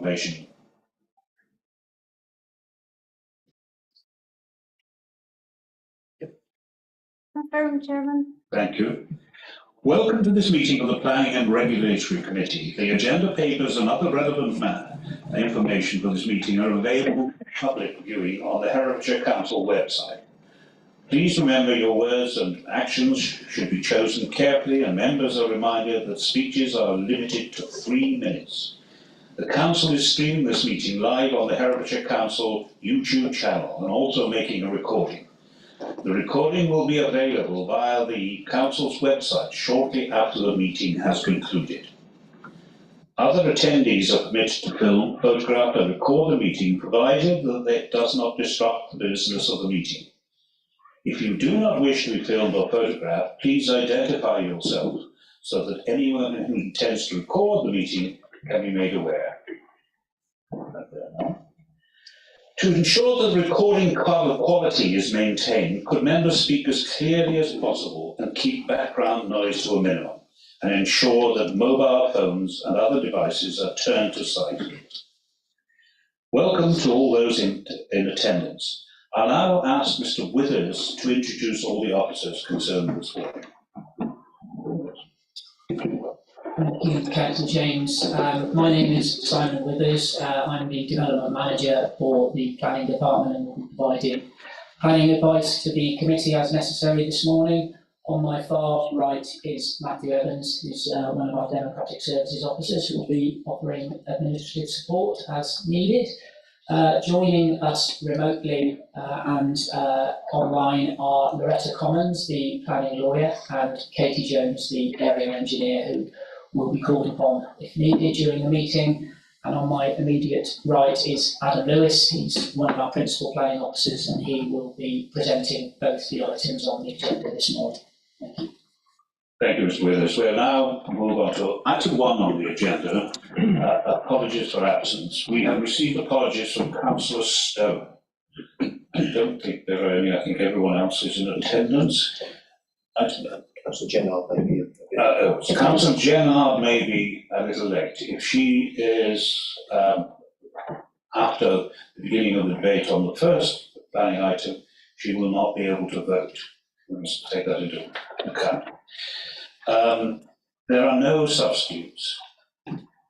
information. Confirm, Chairman. Thank you. Welcome to this meeting of the Planning and Regulatory Committee. The agenda papers and other relevant information for this meeting are available for public viewing on the Herefordshire Council website. Please remember your words and actions should be chosen carefully, and members are reminded that speeches are limited to 3 minutes. The Council is streaming this meeting live on the Herefordshire Council YouTube channel and also making a recording. The recording will be available via the Council's website shortly after the meeting has concluded. Other attendees are permitted to film, photograph and record the meeting, provided that it does not disrupt the business of the meeting. If you do not wish to be filmed or photographed, please identify yourself so that anyone who intends to record the meeting can be made aware. To ensure that recording quality is maintained, could members speak as clearly as possible and keep background noise to a minimum, and ensure that mobile phones and other devices are turned to silent. Welcome to all those in attendance. I'll now ask Mr. Withers to introduce all the officers concerned this morning. Thank you, Councillor James. My name is Simon Withers. I'm the Development Manager for the Planning Department and will be providing planning advice to the committee as necessary this morning. On my far right is Matthew Evans, who's one of our Democratic Services officers, who will be offering administrative support as needed. Joining us remotely and online are Loretta Commons, the planning lawyer, and Katie Jones, the area engineer, who will be called upon if needed during the meeting. And on my immediate right is Adam Lewis. He's one of our principal planning officers, and he will be presenting both the items on the agenda this morning. Thank you. Thank you, Mr. Withers. We'll now move on to item 1 on the agenda, apologies for absence. We have received apologies from Councillor Stone. I don't think there are any. I think everyone else is in attendance. Councillor Gennard may be. Councillor Gennard may be a little late. If she is after the beginning of the debate on the first planning item, she will not be able to vote. We must take that into account. There are no substitutes.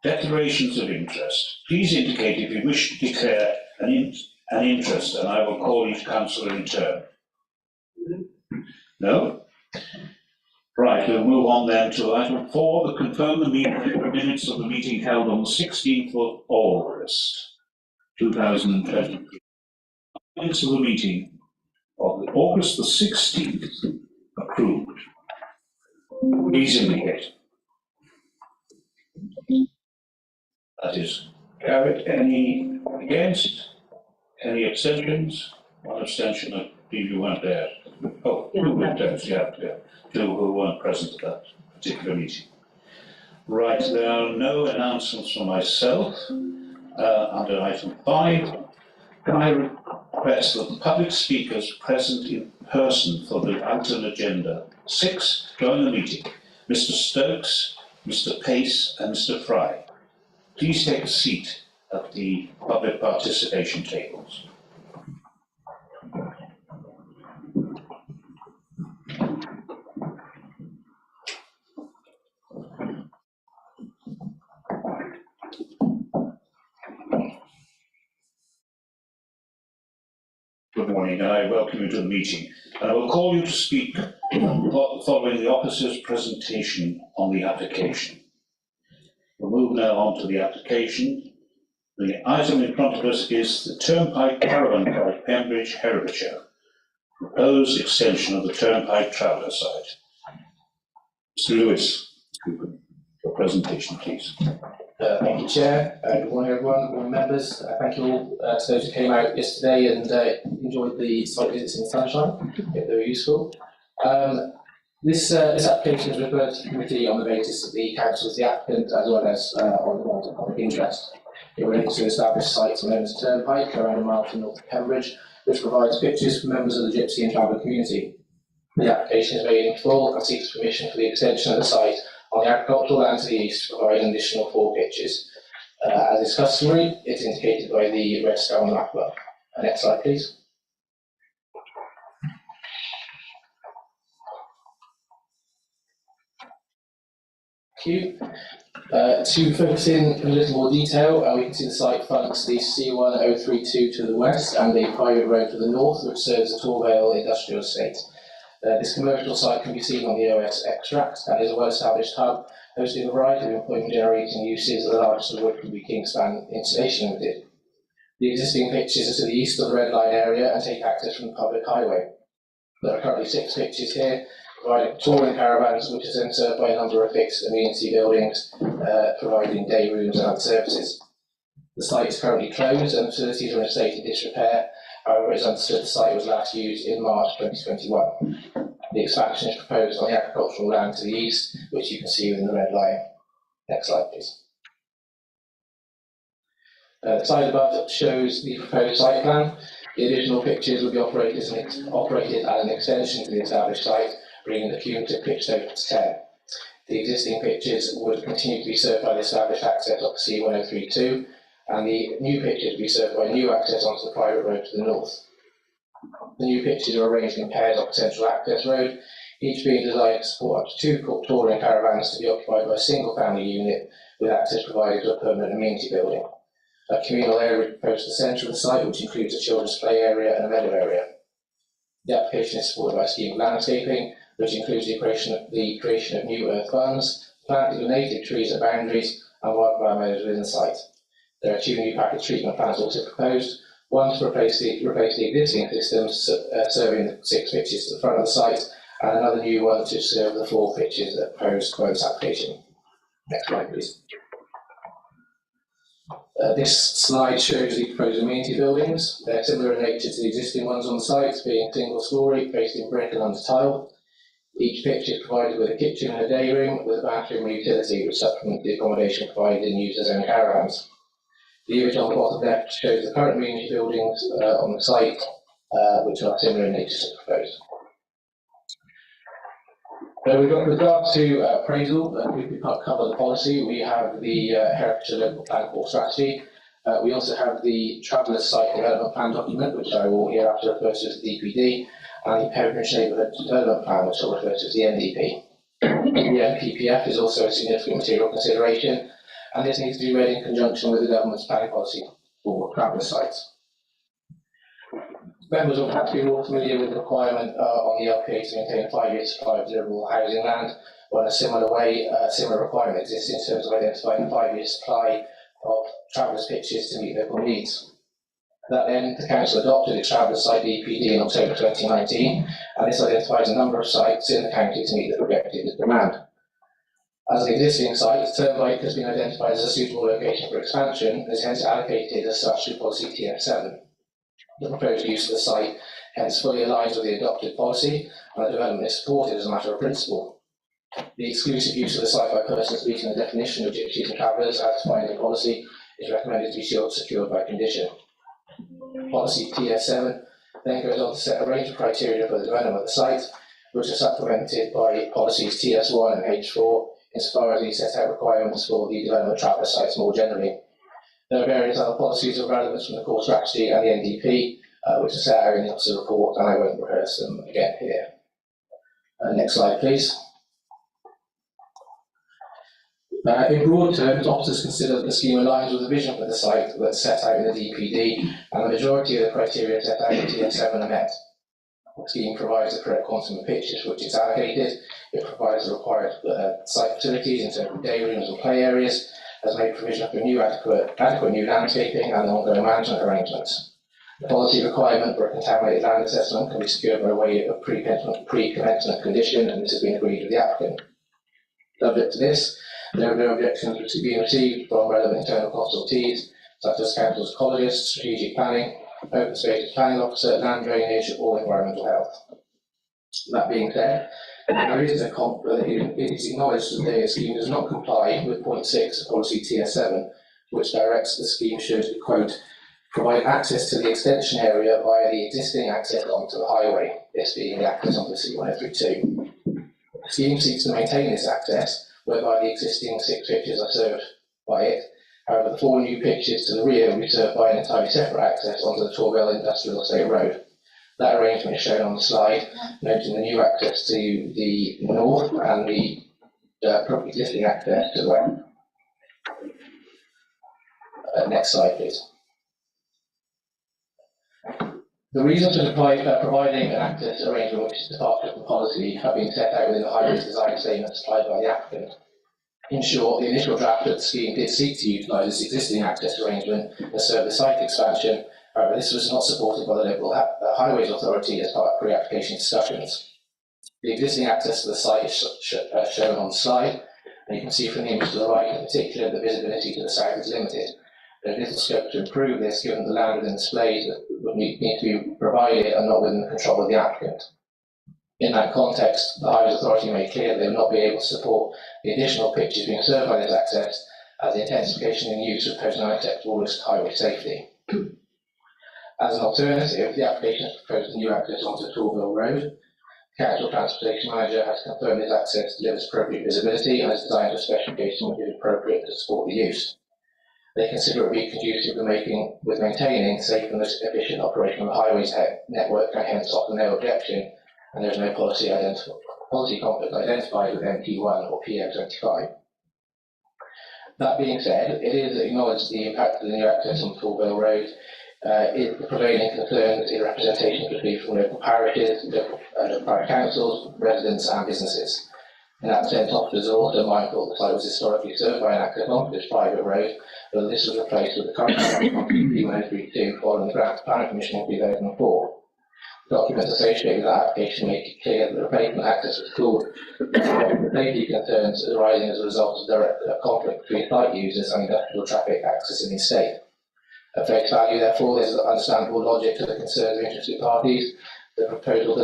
Declarations of interest. Please indicate if you wish to declare an interest, and I will call each councillor in turn. No? Right, we'll move on then to item 4, to confirm the minutes of the meeting held on the 16th of August 2023. Minutes of the meeting of August the 16th approved. Please indicate. That is carried. Any against? Any abstentions? One abstention. I believe you weren't there. Oh, yeah, 2 abstentions. Yeah. 2 who weren't present at that particular meeting. Right, there are no announcements from myself. Under item 5, can I request that the public speakers present in person for the item agenda 6 join the meeting? Mr. Stokes, Mr. Pace and Mr. Fry. Please take a seat at the public participation tables. Good morning, and I welcome you to the meeting. And I will call you to speak following the officer's presentation on the application. We'll move now on to the application. The item in front of us is the Turnpike Caravan Park, Pembridge, Herefordshire. Proposed extension of the Turnpike Traveller site. Mr. Lewis, your presentation, please. Thank you, Chair. Good morning, everyone. Good morning, members. Thank you all to those who came out yesterday and enjoyed the site visits in the sunshine. I hope they were useful. This application is referred to the committee on the basis that the council is the applicant as well as on the grounds of public interest. It relates to establish sites on Evans Turnpike around a mile from north of Cambridge, which provides pictures for members of the Gypsy and Traveller community. The application is made in full and seeks permission for the extension of the site on the agricultural land to the east to provide an additional 4 pitches. As is customary, it's indicated by the red star on the map above. Next slide, please. Thank you. To focus in a little more detail, we can see the site fronts the C1032 to the west and the private road to the north, which serves the Torvale Industrial Estate. This commercial site can be seen on the OS extract and is a well-established hub, hosting a variety of employment-generating uses, the largest of which would be Kingspan Installation Limited. The existing pitches are to the east of the red line area and take access from the public highway. There are currently 6 pitches here, providing touring caravans, which is then served by a number of fixed amenity buildings, providing day rooms and other services. The site is currently closed and facilities are in a state of disrepair. However, it is understood the site was last used in March 2021. The expansion is proposed on the agricultural land to the east, which you can see within the red line. Next slide, please. The slide above shows the proposed site plan. The additional pitches will be operated as an extension to the established site, bringing the cumulative pitch total to 10. The existing pitches would continue to be served by the established access off the C1032, and the new pitches will be served by new access onto the private road to the north. The new pitches are arranged in pairs off the central access road, each being designed to support up to 2 touring caravans to be occupied by a single family unit with access provided to a permanent amenity building. A communal area is proposed to the centre of the site, which includes a children's play area and a meadow area. The application is supported by a scheme of landscaping, which includes the creation of new earth funds, planting of native trees at boundaries, and wildflower meadows within the site. There are 2 new package treatment plants also proposed, one to replace the existing systems serving the 6 pitches to the front of the site, and another new one to serve the 4 pitches that are proposed by this application. Next slide, please. This slide shows the proposed amenity buildings. They're similar in nature to the existing ones on the site, being single storey, faced in brick and under tile. Each pitch is provided with a kitchen and a day room, with a bathroom and utility, which supplement the accommodation provided in users' own caravans. The image on the bottom left shows the current amenity buildings on the site, which are similar in nature to the proposed. With regard to appraisal, we cover the policy. We have the Herefordshire Local Plan Core Strategy. We also have the Travellers Site Development Plan document, which I will hereafter refer to as the DPD, and the Peregrine Neighbourhood Development Plan, which I'll refer to as the NDP. The NPPF is also a significant material consideration, and this needs to be read in conjunction with the government's planning policy for Travellers sites. Members will perhaps be more familiar with the requirement on the LPA to maintain a 5-year supply of deliverable housing land, or in a similar way, a similar requirement exists in terms of identifying a 5-year supply of travellers' pitches to meet local needs. That then, the Council adopted its Travellers Site DPD in October 2019, and this identifies a number of sites in the county to meet the projected demand. As an existing site, Turnpike has been identified as a suitable location for expansion and is hence allocated as such to policy TF7. The proposed use of the site hence fully aligns with the adopted policy, and the development is supported as a matter of principle. The exclusive use of the site by persons meeting the definition of gypsies and travellers as defined in policy is recommended to be secured by condition. Policy TS7 then goes on to set a range of criteria for the development of the site, which are supplemented by policies TS1 and H4, insofar as these set out requirements for the development of traveller sites more generally. There are various other policies of relevance from the core strategy and the NDP, which are set out in the officer report, and I won't rehearse them again here. Next slide, please. In broad terms, officers consider that the scheme aligns with the vision for the site that's set out in the DPD, and the majority of the criteria set out in TS7 are met. The scheme provides the correct quantum of pitches for which it's allocated. It provides the required site facilities in terms of day rooms and play areas, has made provision for new adequate new landscaping and ongoing management arrangements. The policy requirement for a contaminated land assessment can be secured by way of pre-commencement condition, and this has been agreed with the applicant. Subject to this, there are no objections being received from relevant internal consultees, such as council's ecologist, strategic planning, open spaces planning officer, land drainage, or environmental health. That being said, it is acknowledged that the scheme does not comply with point 6 of policy TS7, which directs the scheme should, quote, provide access to the extension area via the existing access onto the highway, this being the access onto C1032. The scheme seeks to maintain this access, whereby the existing 6 pitches are served by it, However, the 4 new pitches to the rear will be served by an entirely separate access onto the Torville Industrial Estate Road. That arrangement is shown on the slide, noting the new access to the north and the existing access to the west. Next slide, please. The reasons for providing an access arrangement which is departure from policy have been set out within the highway design statement supplied by the applicant. In short, the initial draft of the scheme did seek to utilise this existing access arrangement and serve the site expansion. However, this was not supported by the local highways authority as part of pre-application discussions. The existing access to the site is shown on the slide, and you can see from the image to the right, in particular, the visibility to the south is limited. There is little scope to improve this, given the land within the displays that would need to be provided and not within the control of the applicant. In that context, the Highways Authority made clear that they would not be able to support the additional pitches being served by this access, as the intensification in use would pose an unacceptable risk to highway safety. As an alternative, the application has proposed a new access onto Torville Road. The Council Transportation Manager has confirmed this access delivers appropriate visibility and has designed a specification which is appropriate to support the use. They consider it to be conducive with maintaining safe and efficient operation of the highways network, and hence offer no objection, and there is no policy conflict identified with MT1 or PM25. That being said, it is acknowledged the impact of the new access on Torville Road is the prevailing concerns in representation could be from local parishes, local parish councils, residents and businesses. In that sense, officers are also mindful the site was historically served by an access onto this private road, but this was replaced with the current P1032 following the Grant Planning Commission in 2004. Documents associated with that application make it clear that the replacement access was called for safety concerns arising as a result of direct conflict between site users and industrial traffic access in the estate. At face value, therefore, there is understandable logic to the concerns of interested parties. The proposal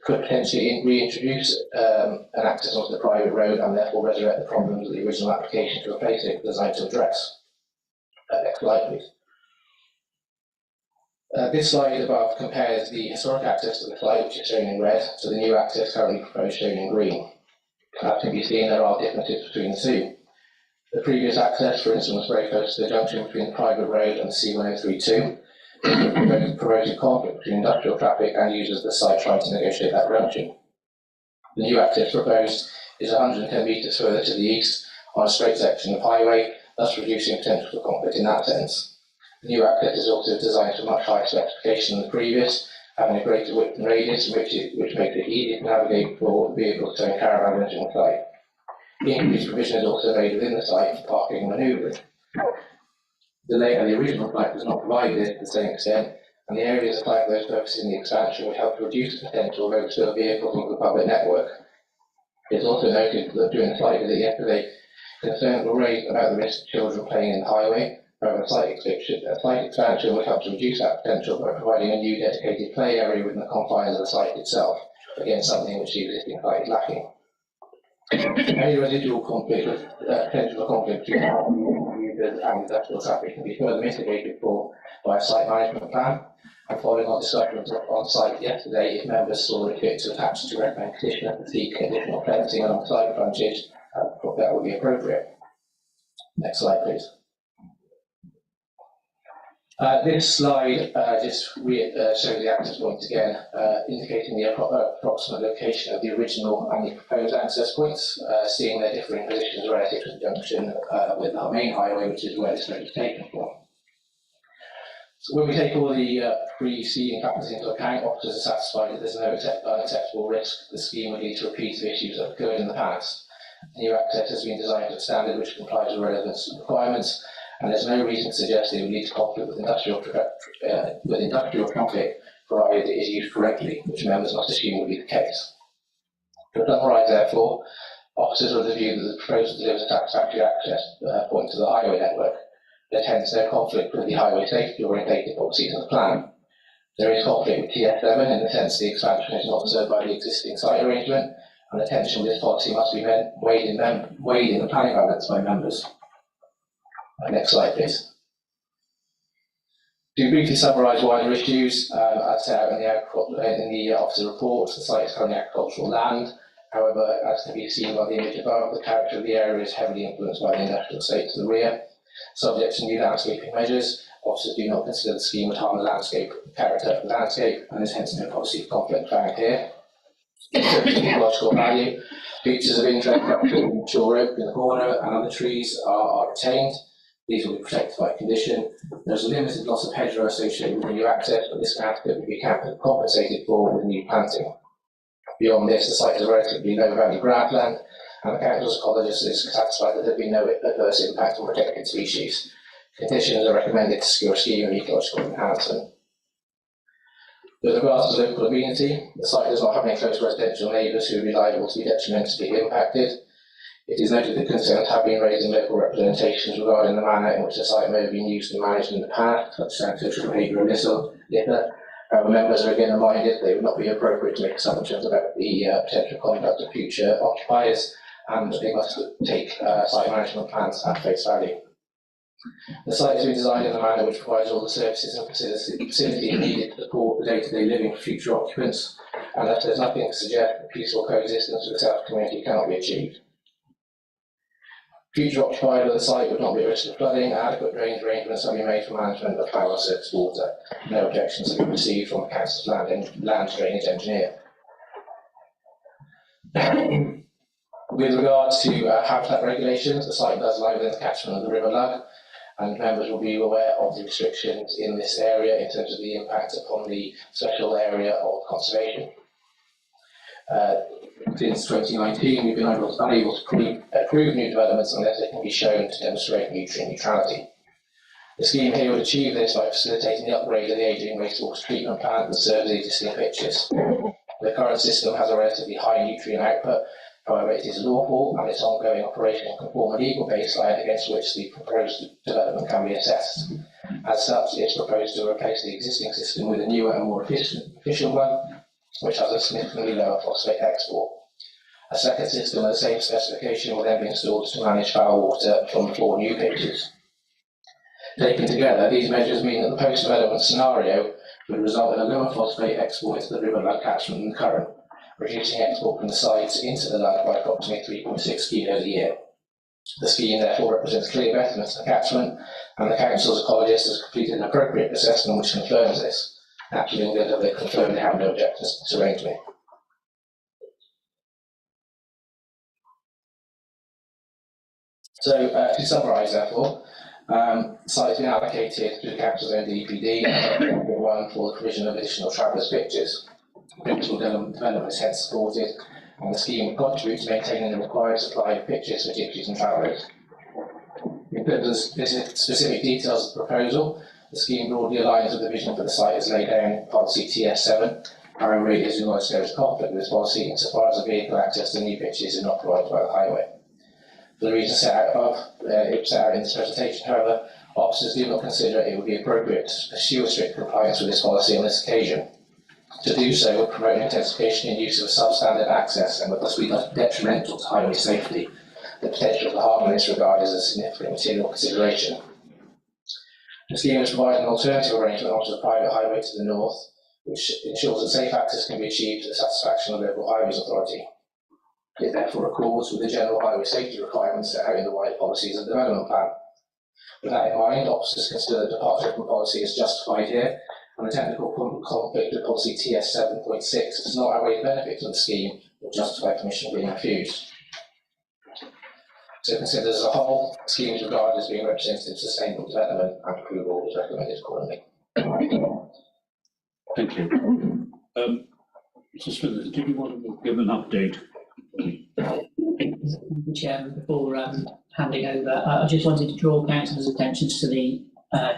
could potentially reintroduce an access onto the private road and therefore resurrect the problems of the original application to replace it designed to address. Next slide, please. This slide above compares the historic access to the site, which is shown in red, to the new access currently proposed, shown in green. As can be seen, there are differences between the two. The previous access, for instance, was very close to the junction between the private road and the C1032. It promoted conflict between industrial traffic and users of the site trying to negotiate that junction. The new access proposed is 110 metres further to the east on a straight section of highway, thus reducing potential for conflict in that sense. The new access is also designed to much higher specification than the previous, having a greater width and radius, which makes it easier to navigate for vehicles towing caravans on the site. The increased provision is also made within the site for parking and manoeuvring. The layout of the original site does not provide this to the same extent, and the areas of site for those purposes in the expansion would help to reduce the potential of overspill vehicles into the public network. It is also noted that during the site visit yesterday, concerns were raised about the risk of children playing in the highway. However, a site expansion would help to reduce that potential by providing a new dedicated play area within the confines of the site itself, again something which the existing site is lacking. Any residual conflict, potential for conflict between users and industrial traffic can be further mitigated by a site management plan. And following our discussions on site yesterday, if members saw it fit to attach to recommend petitioner to seek additional fencing along site frontage, that would be appropriate. Next slide, please. This slide just shows the access points again, indicating the approximate location of the original and the proposed access points, seeing their differing positions relative to the junction with our main highway, which is where this road is taken from. So when we take all the preceding factors into account, officers are satisfied that there's no unacceptable risk the scheme would lead to repeat of issues that have occurred in the past. The new access has been designed to a standard which complies with relevant requirements, and there's no reason to suggest it would lead to conflict with industrial traffic, provided it is used correctly, which members must assume would be the case. To summarise, therefore, officers are of the view that the proposal delivers a satisfactory access point to the highway network. There tends no conflict with the highway safety orientated policies of the plan. There is conflict with TS7 in the sense the expansion is not served by the existing site arrangement, and the tension with this policy must be weighed in the planning balance by members. Next slide, please. To briefly summarise wider issues, as set out in the officer report, the site is currently agricultural land. However, as can be seen by the image above, the character of the area is heavily influenced by the industrial estate to the rear. Subject to new landscaping measures, officers do not consider the scheme would harm the landscape character of the landscape, and there's hence no policy of conflict flagged here. In terms of ecological value, features of interest like the mature oak in the corner and other trees are retained. These will be protected by condition. There's a limited loss of hedgerow associated with the new access, but this can adequately be compensated for with new planting. Beyond this, the site is a relatively low value grassland, and the council's ecologist is satisfied that there will be no adverse impact on protected species. Conditions are recommended to secure a scheme of ecological enhancement. With regards to local amenity, the site does not have any close residential neighbours who would be liable to be detrimentally impacted. It is noted that concerns have been raised in local representations regarding the manner in which the site may have been used and managed in the past, such as antisocial behaviour and litter. However, members are again reminded they would not be appropriate to make assumptions about the potential conduct of future occupiers, and they must take site management plans at face value. The site has been designed in a manner which provides all the services and facilities needed to support the day-to-day living for future occupants, and thus there's nothing to suggest that peaceful coexistence with the South community cannot be achieved. Future occupier of the site would not be at risk of flooding. Adequate drainage arrangements have been made for management of power and surface water. No objections have been received from the council's land drainage engineer. With regards to habitat regulations, the site does lie within the catchment of the River Lug, and members will be aware of the restrictions in this area in terms of the impact upon the special area of conservation. Since 2019, we've been unable to approve new developments unless they can be shown to demonstrate nutrient neutrality. The scheme here would achieve this by facilitating the upgrade of the ageing wastewater treatment plant that serves the existing pitches. The current system has a relatively high nutrient output. However, it is lawful and its ongoing operation can form a legal baseline against which the proposed development can be assessed. As such, it's proposed to replace the existing system with a newer and more efficient one, which has a significantly lower phosphate export. A second system of the same specification will then be installed to manage foul water from the 4 new pitches. Taken together, these measures mean that the post-development scenario would result in a lower phosphate export into the River Lug catchment than the current, reducing export from the sites into the Lug by approximately 3.6 kilos a year. The scheme therefore represents clear betterment to the catchment, and the council's ecologist has completed an appropriate assessment which confirms this. Actually, they confirm they have no objections to this arrangement. So, to summarise, therefore, the site has been allocated to the council's own DPD, one for the provision of additional travellers' pitches. Principal development is hence supported, and the scheme will contribute to maintaining the required supply of pitches for gypsies and travellers. In terms of specific details of the proposal, the scheme broadly aligns with the vision for the site as laid down in policy TS7. However, it is acknowledged there is conflict with this policy insofar as the vehicle access to new pitches is not provided by the highway. For the reasons set out above, set out in this presentation, however, officers do not consider it would be appropriate to pursue a strict compliance with this policy on this occasion. To do so would promote an intensification in use of substandard access and would thus be detrimental to highway safety. The potential for harm in this regard is a significant material consideration. The scheme has provided an alternative arrangement onto the private highway to the north, which ensures that safe access can be achieved to the satisfaction of the local highways authority. It therefore accords with the general highway safety requirements set out in the wide policies of the development plan. With that in mind, officers consider the departure from policy is justified here, and the technical conflict with policy TS 7.6 does not outweigh the benefits of the scheme or justify permission being refused. So considered as a whole, the scheme is regarded as being representative of sustainable development, and approval is recommended accordingly. Thank you. Mr. Smithers, do you want to give an update? Chairman, before handing over, I just wanted to draw councillors' attention to the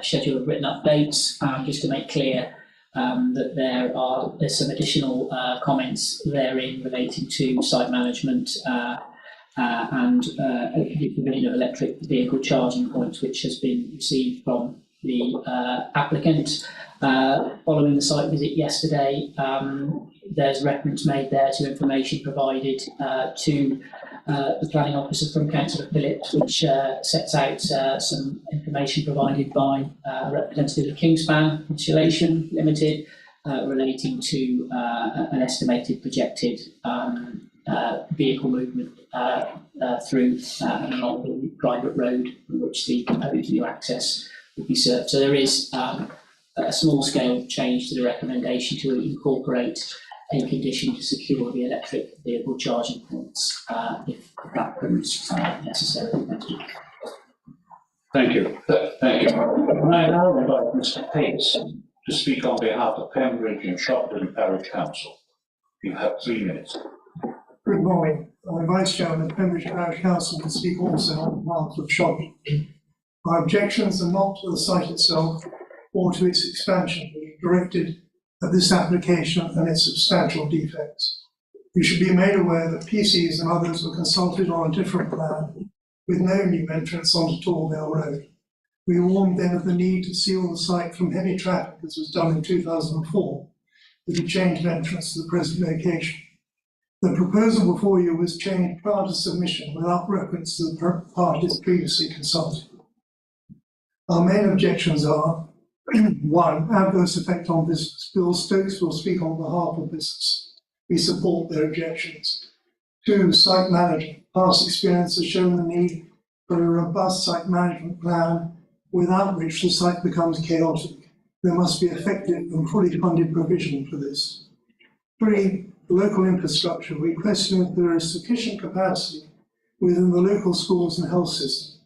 schedule of written updates, just to make clear that there's some additional comments therein relating to site management and the provision of electric vehicle charging points, which has been received from the applicant. Following the site visit yesterday, there's reference made there to information provided to the planning officer from Councillor Phillips, which sets out some information provided by a representative of Kingspan Insulation Limited relating to an estimated projected vehicle movement through and along the private road from which the proposed new access will be served. So there is a small scale change to the recommendation to incorporate a condition to secure the electric vehicle charging points if that proves necessary. Thank you. Thank you. I now invite Mr. Pace to speak on behalf of Pembridge and Shopton Parish Council. You have 3 minutes. Good morning. I'm Vice Chairman of Pembridge Parish Council to speak also on behalf of Shopton. My objections are not to the site itself or to its expansion, but are directed at this application and its substantial defects. You should be made aware that PCs and others were consulted on a different plan with no new entrance onto Torville Road. We warned then of the need to seal the site from heavy traffic, as was done in 2004, with a changed entrance to the present location. The proposal before you was changed prior to submission without reference to the parties previously consulted. Our main objections are: 1, adverse effect on business. Bill Stokes will speak on behalf of business. We support their objections. 2, site management. Past experience has shown the need for a robust site management plan without which the site becomes chaotic. There must be effective and fully funded provision for this. 3, local infrastructure. We question if there is sufficient capacity within the local schools and health system.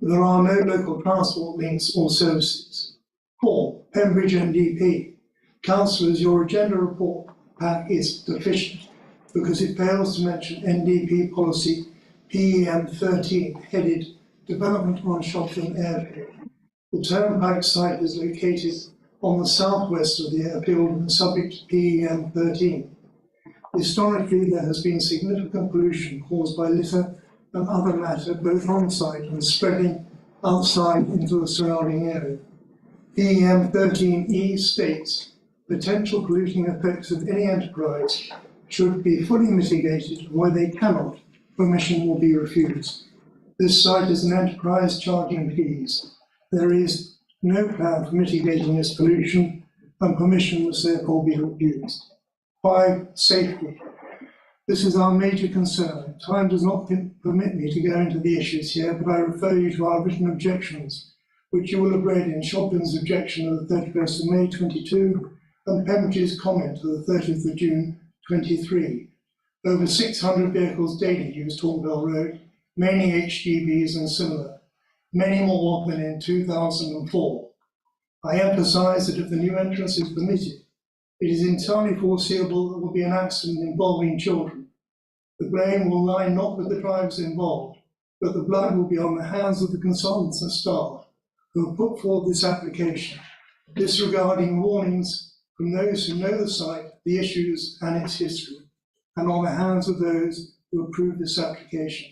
There are no local transport links or services. 4, Pembridge NDP. Councillors, your agenda report pack is deficient because it fails to mention NDP policy PEM 13, headed Development on Shopton Airfield. The Turnpike site is located on the southwest of the airfield and subject to PEM 13. Historically, there has been significant pollution caused by litter and other matter both on site and spreading outside into the surrounding area. PEM 13E states potential polluting effects of any enterprise should be fully mitigated, and where they cannot, permission will be refused. This site is an enterprise charging fees. There is no plan for mitigating this pollution, and permission must therefore be refused. 5, safety. This is our major concern. Time does not permit me to go into the issues here, but I refer you to our written objections, which you will have read in Shopton's objection of the 31st of May 22 and Pembridge's comment of the 30th of June 23. Over 600 vehicles daily use Torville Road, mainly HGVs and similar, many more than in 2004. I emphasise that if the new entrance is permitted, it is entirely foreseeable there will be an accident involving children. The blame will lie not with the drivers involved, but the blood will be on the hands of the consultants and staff who have put forward this application, disregarding warnings from those who know the site, the issues and its history, and on the hands of those who approve this application.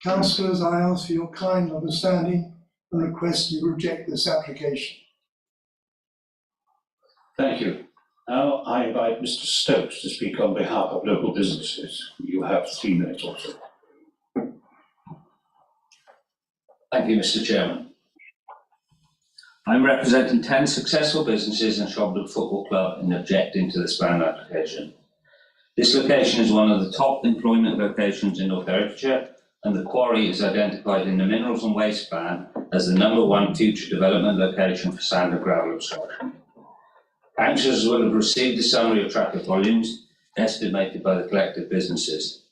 Councillors, I ask for your kind understanding and request you reject this application. Thank you. Now I invite Mr. Stokes to speak on behalf of local businesses. You have 3 minutes or so. Thank you, Mr. Chairman. I'm representing 10 successful businesses and Shopton Football Club in objecting to this plan application. This location is one of the top employment locations in North Hertfordshire, and the quarry is identified in the Minerals and Waste Plan as the #1 future development location for sand and gravel absorption. Councillors will have received a summary of traffic volumes estimated by the collective businesses.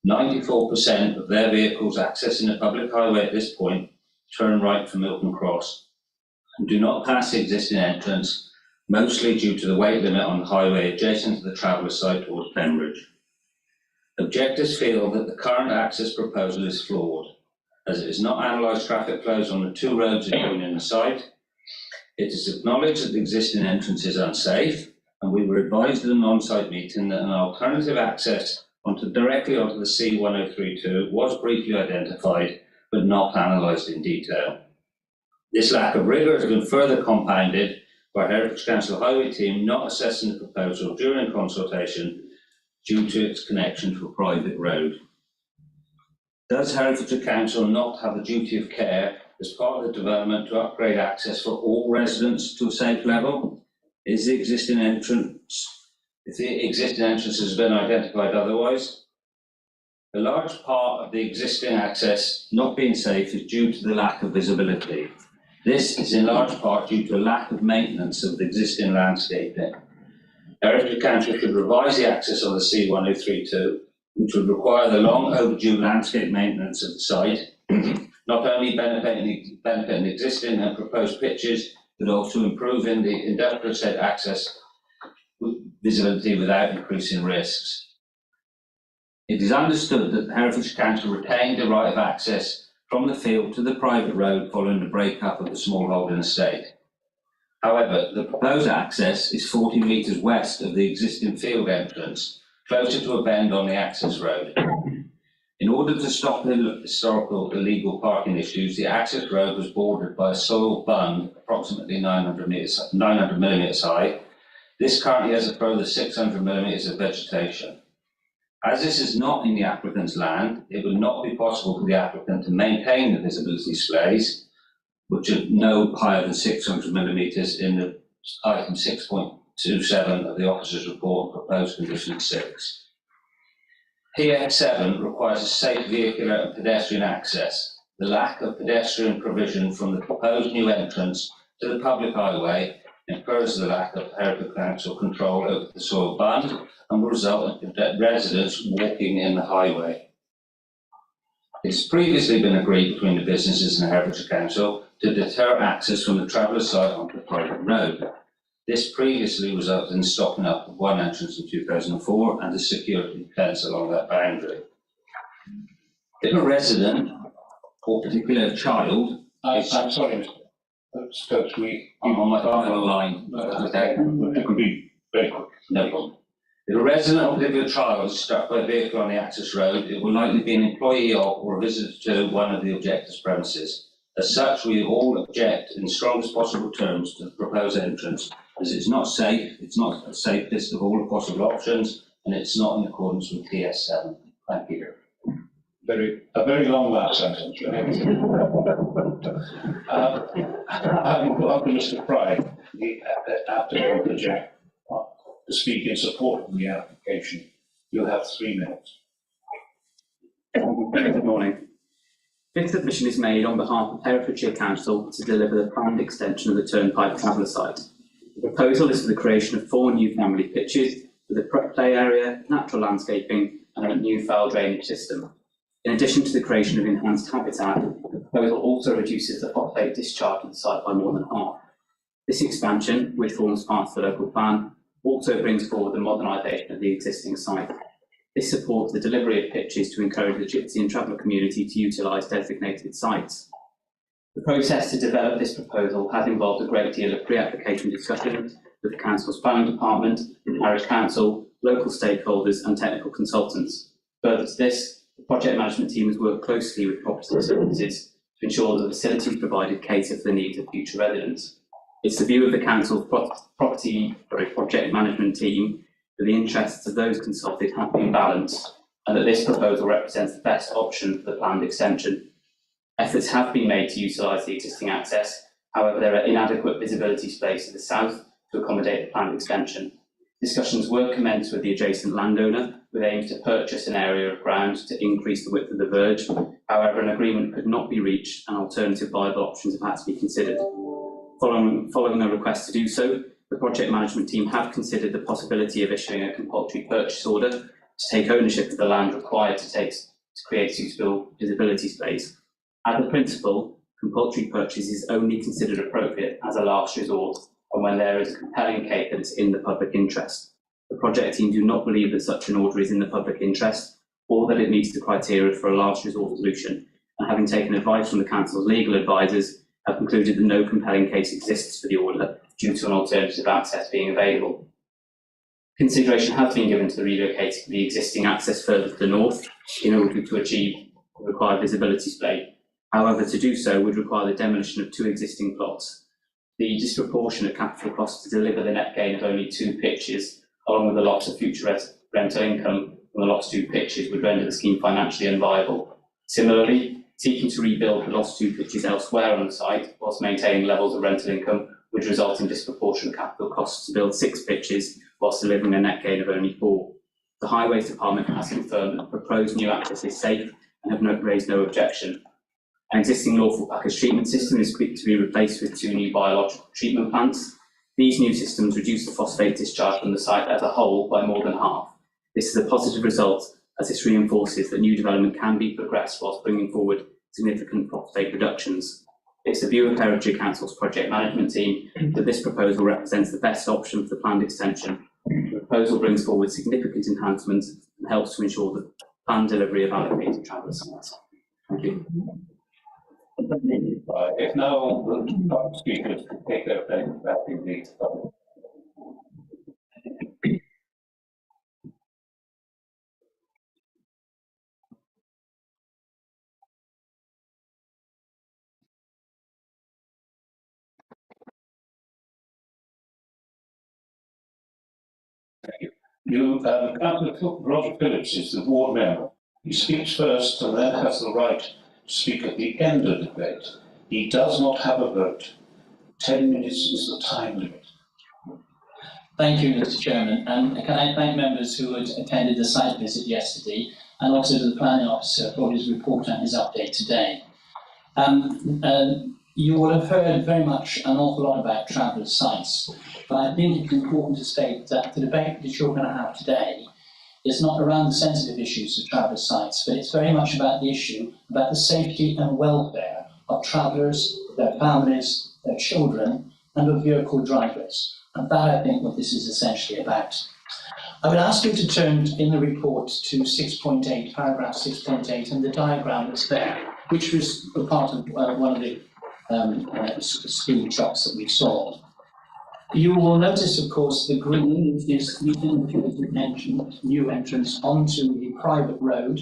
94% of their vehicles accessing a public highway at this point turn right from Milton Cross and do not pass the existing entrance, mostly due to the weight limit on the highway adjacent to the traveller site towards Pembridge. Objectors feel that the current access proposal is flawed, as it has not analysed traffic flows on the 2 roads adjoining the site. It is acknowledged that the existing entrance is unsafe, and we were advised at an on-site meeting that an alternative access directly onto the C1032 was briefly identified, but not analysed in detail. This lack of rigour has been further compounded by Herefordshire Council Highway team not assessing the proposal during consultation due to its connection to a private road. Does Herefordshire Council not have a duty of care as part of the development to upgrade access for all residents to a safe level? Is the existing entrance if the existing entrance has been identified otherwise. A large part of the existing access not being safe is due to the lack of visibility. This is in large part due to a lack of maintenance of the existing landscaping. Herefordshire Council should revise the access on the C1032, which would require the long overdue landscape maintenance of the site, not only benefiting the existing and proposed pitches, but also improving the industrial site access visibility without increasing risks. It is understood that the Herefordshire Council retained the right of access from the field to the private road following the break-up of the smallholding estate. However, the proposed access is 40 metres west of the existing field entrance, closer to a bend on the access road. In order to stop the historical illegal parking issues, the access road was bordered by a soil bund approximately 900 millimetres high. This currently has a further 600 millimetres of vegetation. As this is not in the applicant's land, it would not be possible for the applicant to maintain the visibility displays, which are no higher than 600 millimetres in the item 6.27 of the officer's report, proposed condition 6. PX7 requires a safe vehicular and pedestrian access. The lack of pedestrian provision from the proposed new entrance to the public highway infers the lack of Hereford Council control over the soil bund and will result in residents walking in the highway. It has previously been agreed between the businesses and the Herefordshire Council to deter access from the traveller site onto the private road. This previously resulted in stopping up of one entrance in 2004 and a security fence along that boundary. If a resident or particular child I'm sorry, Mr. Stokes, I'm on my final line. Okay. It could be very quick. No problem. If a resident or particular child is struck by a vehicle on the access road, it will likely be an employee of or a visitor to one of the objector's premises. As such, we all object in the strongest possible terms to the proposed entrance, as it's not safe, it's not the safest of all the possible options, and it's not in accordance with PS7. Thank you. A very long last sentence. Having put up to Mr. Fry, the applicant project to speak in support of the application. You'll have 3 minutes. Good morning. This submission is made on behalf of Herefordshire Council to deliver the planned extension of the Turnpike Traveller site. The proposal is for the creation of 4 new family pitches with a play area, natural landscaping and a new foul drainage system. In addition to the creation of enhanced habitat, the proposal also reduces the phosphate discharge of the site by more than half. This expansion, which forms part of the local plan, also brings forward the modernisation of the existing site. This supports the delivery of pitches to encourage the gypsy and traveller community to utilise designated sites. The process to develop this proposal has involved a great deal of pre-application discussion with the Council's planning department, parish council, local stakeholders and technical consultants. Further to this, the project management team has worked closely with property services to ensure that the facilities provided cater for the needs of future residents. It's the view of the Council's project management team that the interests of those consulted have been balanced and that this proposal represents the best option for the planned extension. Efforts have been made to utilise the existing access, however there are inadequate visibility space to the south to accommodate the planned extension. Discussions were commenced with the adjacent landowner with aims to purchase an area of ground to increase the width of the verge. However, an agreement could not be reached and alternative viable options have had to be considered. Following a request to do so, the project management team have considered the possibility of issuing a compulsory purchase order to take ownership of the land required to create suitable visibility space. As a principle, compulsory purchase is only considered appropriate as a last resort and when there is a compelling case that it's in the public interest. The project team do not believe that such an order is in the public interest or that it meets the criteria for a last resort solution, and having taken advice from the Council's legal advisors, have concluded that no compelling case exists for the order due to an alternative access being available. Consideration has been given to the relocating of the existing access further to the north in order to achieve the required visibility display. However, to do so would require the demolition of 2 existing plots. The disproportionate capital cost to deliver the net gain of only 2 pitches, along with the loss of future rental income from the lost 2 pitches, would render the scheme financially unviable. Similarly, seeking to rebuild the lost 2 pitches elsewhere on the site whilst maintaining levels of rental income would result in disproportionate capital costs to build 6 pitches whilst delivering a net gain of only 4. The Highways Department has confirmed that the proposed new access is safe and have raised no objection. An existing lawful package treatment system is quick to be replaced with 2 new biological treatment plants. These new systems reduce the phosphate discharge from the site as a whole by more than half. This is a positive result, as this reinforces that new development can be progressed whilst bringing forward significant phosphate reductions. It's the view of Herefordshire Council's project management team that this proposal represents the best option for the planned extension. The proposal brings forward significant enhancements and helps to ensure the planned delivery of allocated traveller sites. Thank you. If no speakers could take their place, that would be the Councillor Roger Phillips is the ward member. He speaks first and then has the right to speak at the end of the debate. He does not have a vote. 10 minutes is the time limit. Thank you, Mr. Chairman. Can I thank members who had attended the site visit yesterday, and also to the planning officer for his report and his update today. You will have heard very much an awful lot about travellers' sites, but I think it's important to state that the debate that you're going to have today is not around the sensitive issues of travellers' sites, but it's very much about the issue about the safety and welfare of travellers, their families, their children, and of vehicle drivers. And that, I think, what this is essentially about. I would ask you to turn in the report to 6.8, paragraph 6.8, and the diagram that's there, which was a part of one of the screenshots that we saw. You will notice, of course, the green is the indicated new entrance onto the private road,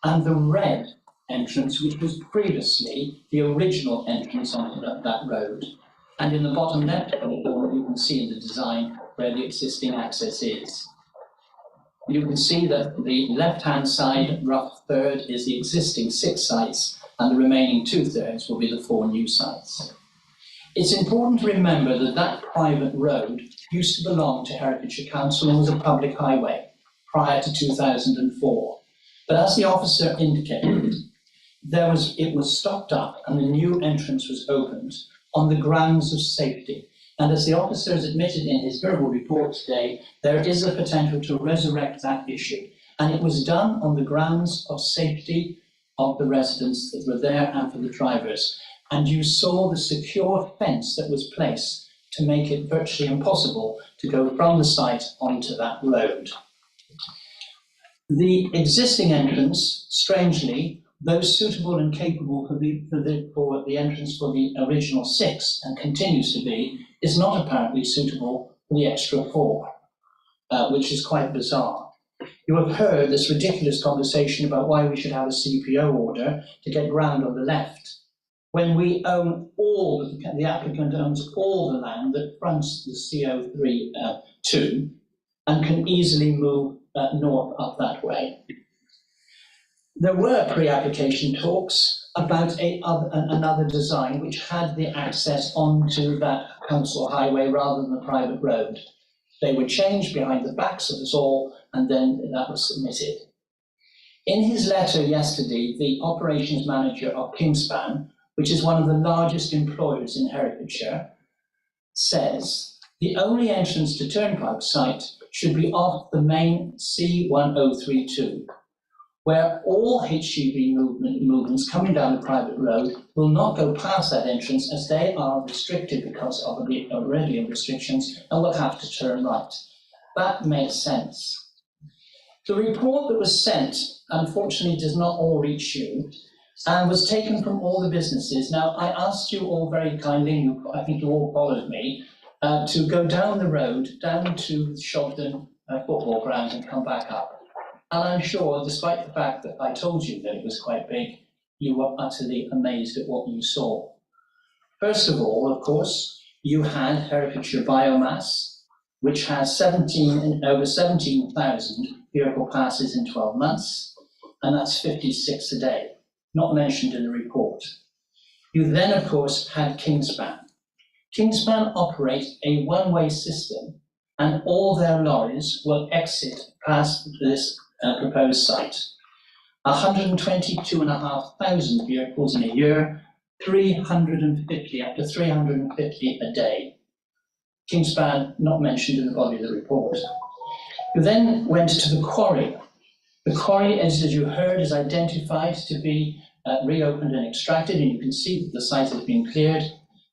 and the red entrance, which was previously the original entrance onto that road. And in the bottom left corner, you can see in the design where the existing access is. You can see that the left-hand side, rough third, is the existing 6 sites, and the remaining 2/3 will be the 4 new sites. It's important to remember that that private road used to belong to Herefordshire Council and was a public highway prior to 2004. But as the officer indicated, it was stopped up and the new entrance was opened on the grounds of safety. And as the officer has admitted in his verbal report today, there is a potential to resurrect that issue. And it was done on the grounds of safety of the residents that were there and for the drivers. And you saw the secure fence that was placed to make it virtually impossible to go from the site onto that road. The existing entrance, strangely, though suitable and capable for the entrance for the original 6, and continues to be, is not apparently suitable for the extra 4, which is quite bizarre. You have heard this ridiculous conversation about why we should have a CPO order to get ground on the left, when we own the applicant owns all the land that fronts the CO3 2 and can easily move north up that way. There were pre-application talks about another design which had the access onto that council highway rather than the private road. They were changed behind the backs of us all, and then that was submitted. In his letter yesterday, the operations manager of Kingspan, which is one of the largest employers in Herefordshire, says the only entrance to Turnpike site should be off the main C1032, where all HGV movements coming down the private road will not go past that entrance, as they are restricted because of the already restrictions and will have to turn right. That makes sense. The report that was sent, unfortunately, does not all reach you, and was taken from all the businesses. Now, I asked you all very kindly, I think you all followed me, to go down the road, down to the Shobden football ground and come back up. And I'm sure, despite the fact that I told you that it was quite big, you were utterly amazed at what you saw. First of all, of course, you had Herefordshire Biomass, which has over 17,000 vehicle passes in 12 months, and that's 56 a day. Not mentioned in the report. You then, of course, had Kingspan. Kingspan operates a one-way system, and all their lorries will exit past this proposed site. 122,500 vehicles in a year, 350, up to 350 a day. Kingspan not mentioned in the body of the report. You then went to the quarry. The quarry, as you heard, is identified to be reopened and extracted, and you can see that the site has been cleared.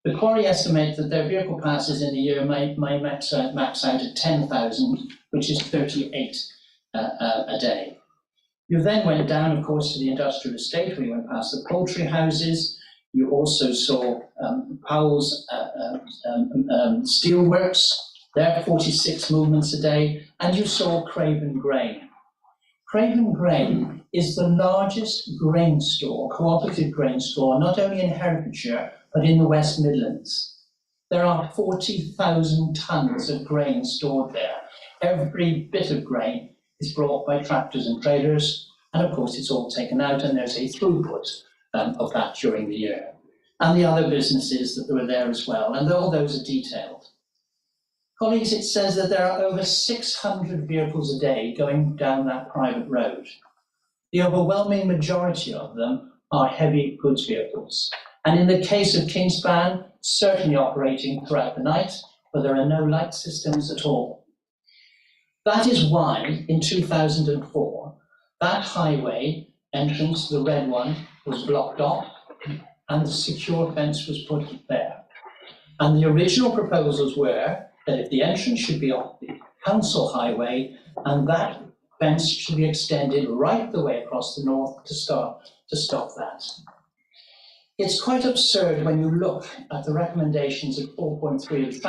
The quarry estimates that their vehicle passes in a year may max out at 10,000, which is 38 a day. You then went down, of course, to the industrial estate, where you went past the poultry houses. You also saw Powell's Steelworks, there 46 movements a day, and you saw Craven Grain. Craven Grain is the largest grain store, cooperative grain store, not only in Herefordshire, but in the West Midlands. There are 40,000 tonnes of grain stored there. Every bit of grain is brought by tractors and traders, and of course it's all taken out, and there's a throughput of that during the year. And the other businesses that were there as well, and all those are detailed. Colleagues, it says that there are over 600 vehicles a day going down that private road. The overwhelming majority of them are heavy goods vehicles. And in the case of Kingspan, certainly operating throughout the night, but there are no light systems at all. That is why, in 2004, that highway entrance, the red one, was blocked off, and the secure fence was put there. And the original proposals were that if the entrance should be off the council highway, and that fence should be extended right the way across the north to stop that. It's quite absurd when you look at the recommendations of 4.3 of the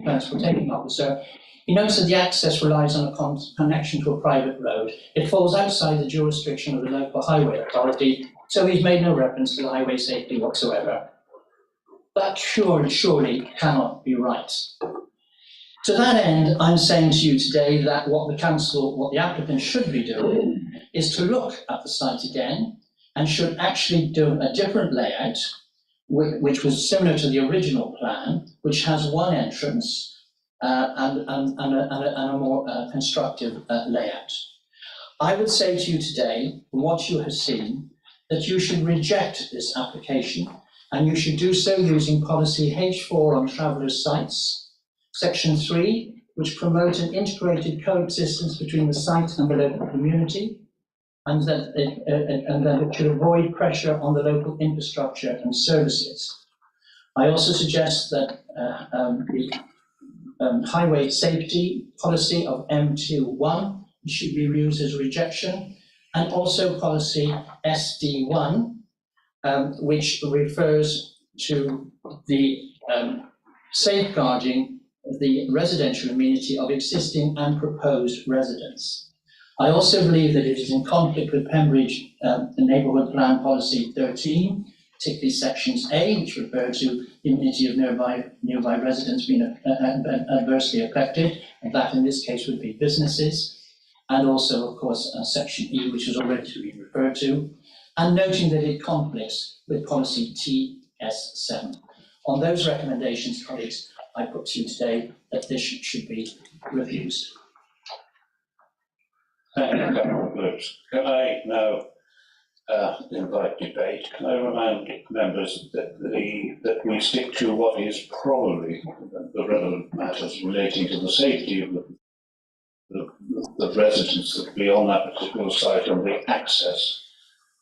transportation officer. He notes that the access relies on a connection to a private road. It falls outside the jurisdiction of the local highway authority, so he's made no reference to the highway safety whatsoever. That surely cannot be right. To that end, I'm saying to you today that what the applicant should be doing is to look at the site again, and should actually do a different layout, which was similar to the original plan, which has one entrance and a more constructive layout. I would say to you today, from what you have seen, that you should reject this application, and you should do so using policy H4 on travellers' sites, section 3, which promotes an integrated coexistence between the site and the local community, and that it should avoid pressure on the local infrastructure and services. I also suggest that the highway safety policy of M21 should be used as rejection, and also policy SD1, which refers to the safeguarding the residential amenity of existing and proposed residents. I also believe that it is in conflict with Pembridge Neighbourhood Plan Policy 13, particularly sections A, which refer to the amenity of nearby residents being adversely affected, and that in this case would be businesses, and also, of course, section E, which has already been referred to, and noting that it conflicts with policy TS7. On those recommendations, colleagues, I put to you today that this should be refused. Thank you, Councillor Brooks. Can I now invite debate? Can I remind members that we stick to what is probably the relevant matters relating to the safety of the residents that will be on that particular site and the access.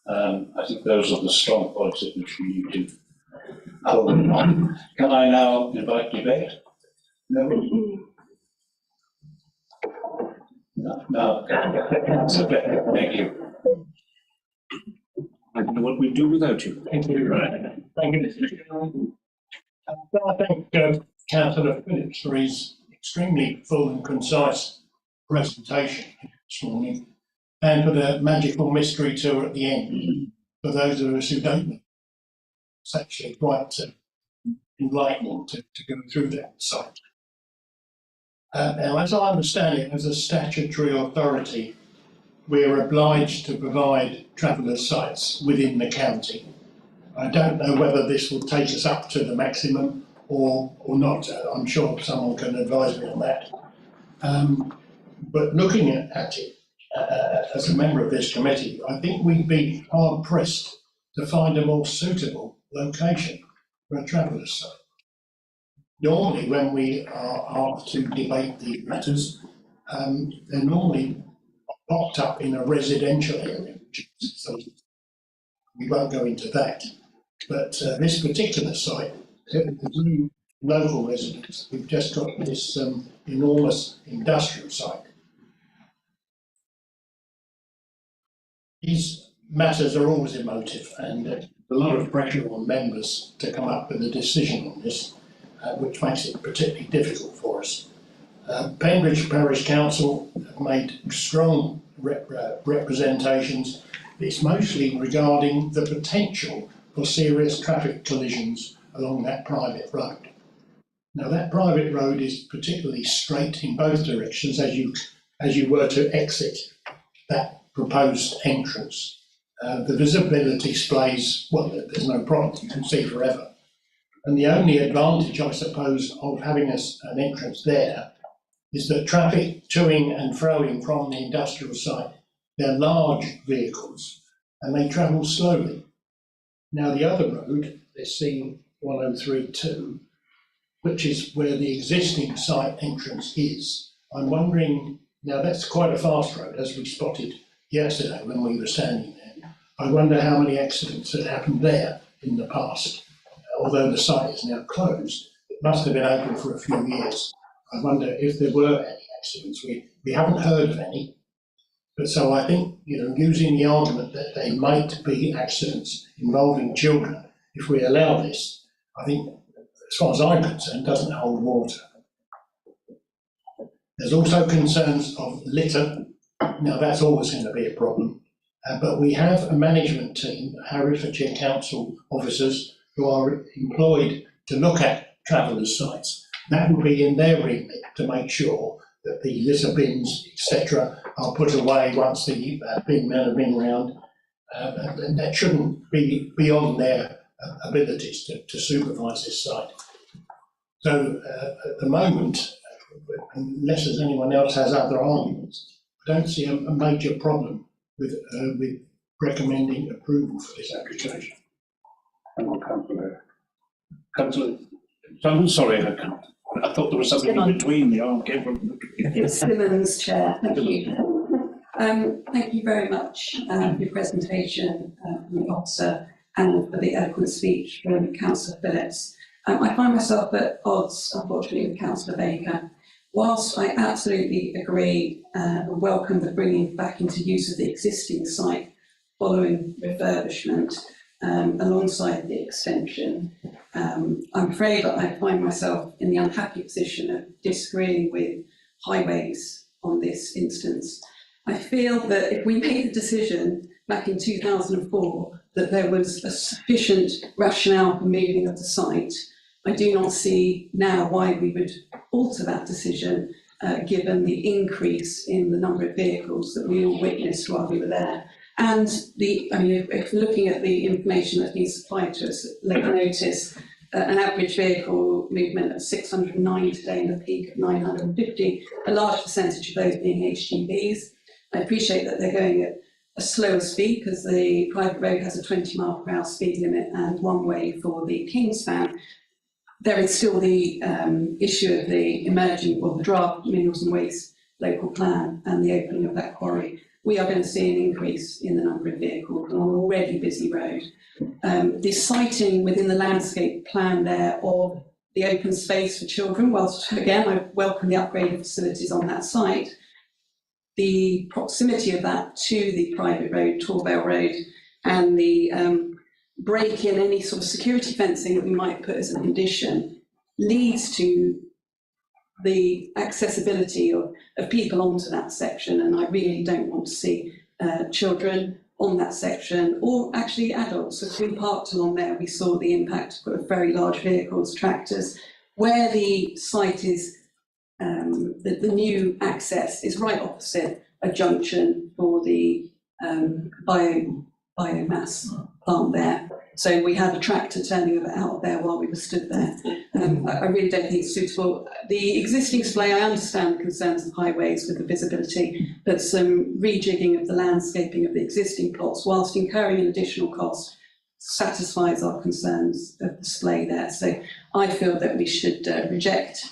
I think those are the strong points at which we need to hold on. Can I now invite debate? No? No. Okay, thank you. I don't know what we'd do without you. Thank you. Thank you, Mr. Chairman. I thank Councillor Phillips for his extremely full and concise presentation this morning, and for the magical mystery tour at the end. For those of us who don't know, it's actually quite enlightening to go through that site. Now, as I understand it, as a statutory authority, we are obliged to provide travellers' sites within the county. I don't know whether this will take us up to the maximum or not. I'm sure someone can advise me on that. But looking at it as a member of this committee, I think we'd be hard pressed to find a more suitable location for a traveller's site. Normally, when we are asked to debate these matters, they're normally popped up in a residential area, so we won't go into that. But this particular site, the local residents, we've just got this enormous industrial site. These matters are always emotive, and a lot of pressure on members to come up with a decision on this, which makes it particularly difficult for us. Pembridge Parish Council have made strong representations. It's mostly regarding the potential for serious traffic collisions along that private road. Now, that private road is particularly straight in both directions as you were to exit that proposed entrance. The visibility displays, well, there's no problem, you can see forever. And the only advantage, I suppose, of having an entrance there is that traffic toing and froing from the industrial site, they're large vehicles and they travel slowly. Now, the other road, C1032, which is where the existing site entrance is, I'm wondering, now that's quite a fast road, as we spotted yesterday when we were standing there. I wonder how many accidents had happened there in the past. Although the site is now closed, it must have been open for a few years. I wonder if there were any accidents. We haven't heard of any. But so I think, using the argument that there might be accidents involving children, if we allow this, I think, as far as I'm concerned, doesn't hold water. There's also concerns of litter. Now, that's always going to be a problem. But we have a management team, Herefordshire Council officers, who are employed to look at travellers' sites. That will be in their remit to make sure that the litter bins, etc., are put away once the bin men have been round. And that shouldn't be beyond their abilities to supervise this site. So at the moment, unless anyone else has other arguments, I don't see a major problem with recommending approval for this application. Councillor, I'm sorry, I thought there was something in between the arm came from. It's Simmons, Chair. Thank you. Thank you very much for your presentation, from the officer, and for the eloquent speech from Councillor Phillips. I find myself at odds, unfortunately, with Councillor Baker. Whilst I absolutely agree and welcome the bringing back into use of the existing site following refurbishment, alongside the extension, I'm afraid that I find myself in the unhappy position of disagreeing with Highways on this instance. I feel that if we made the decision back in 2004 that there was a sufficient rationale for moving of the site, I do not see now why we would alter that decision, given the increase in the number of vehicles that we all witnessed while we were there. And if looking at the information that's been supplied to us, like notice an average vehicle movement of 609 today and a peak of 950, a large percentage of those being HGVs. I appreciate that they're going at a slower speed because the private road has a 20-mile-per-hour speed limit and one way for the Kingspan. There is still the issue of the emerging, or the draft minerals and waste local plan and the opening of that quarry. We are going to see an increase in the number of vehicles on an already busy road. The siting within the landscape plan there of the open space for children, whilst again I welcome the upgraded facilities on that site, the proximity of that to the private road, Torbell Road, and the break in any sort of security fencing that we might put as a condition leads to the accessibility of people onto that section, and I really don't want to see children on that section, or actually adults. As we parked along there, we saw the impact of very large vehicles, tractors. Where the site is, the new access is right opposite a junction for the biomass plant there. So we had a tractor turning out there while we were stood there. I really don't think it's suitable. The existing display, I understand the concerns of highways with the visibility, but some rejigging of the landscaping of the existing plots whilst incurring an additional cost satisfies our concerns of display there. So I feel that we should reject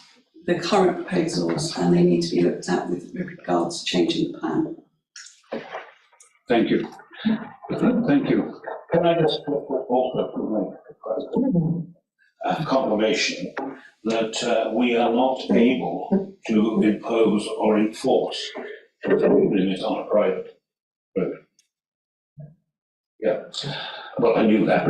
the current proposals and they need to be looked at with regards to changing the plan. Thank you. Thank you. Can I just also make confirmation that we are not able to impose or enforce a limit on a private road? Yeah. Well, I knew that.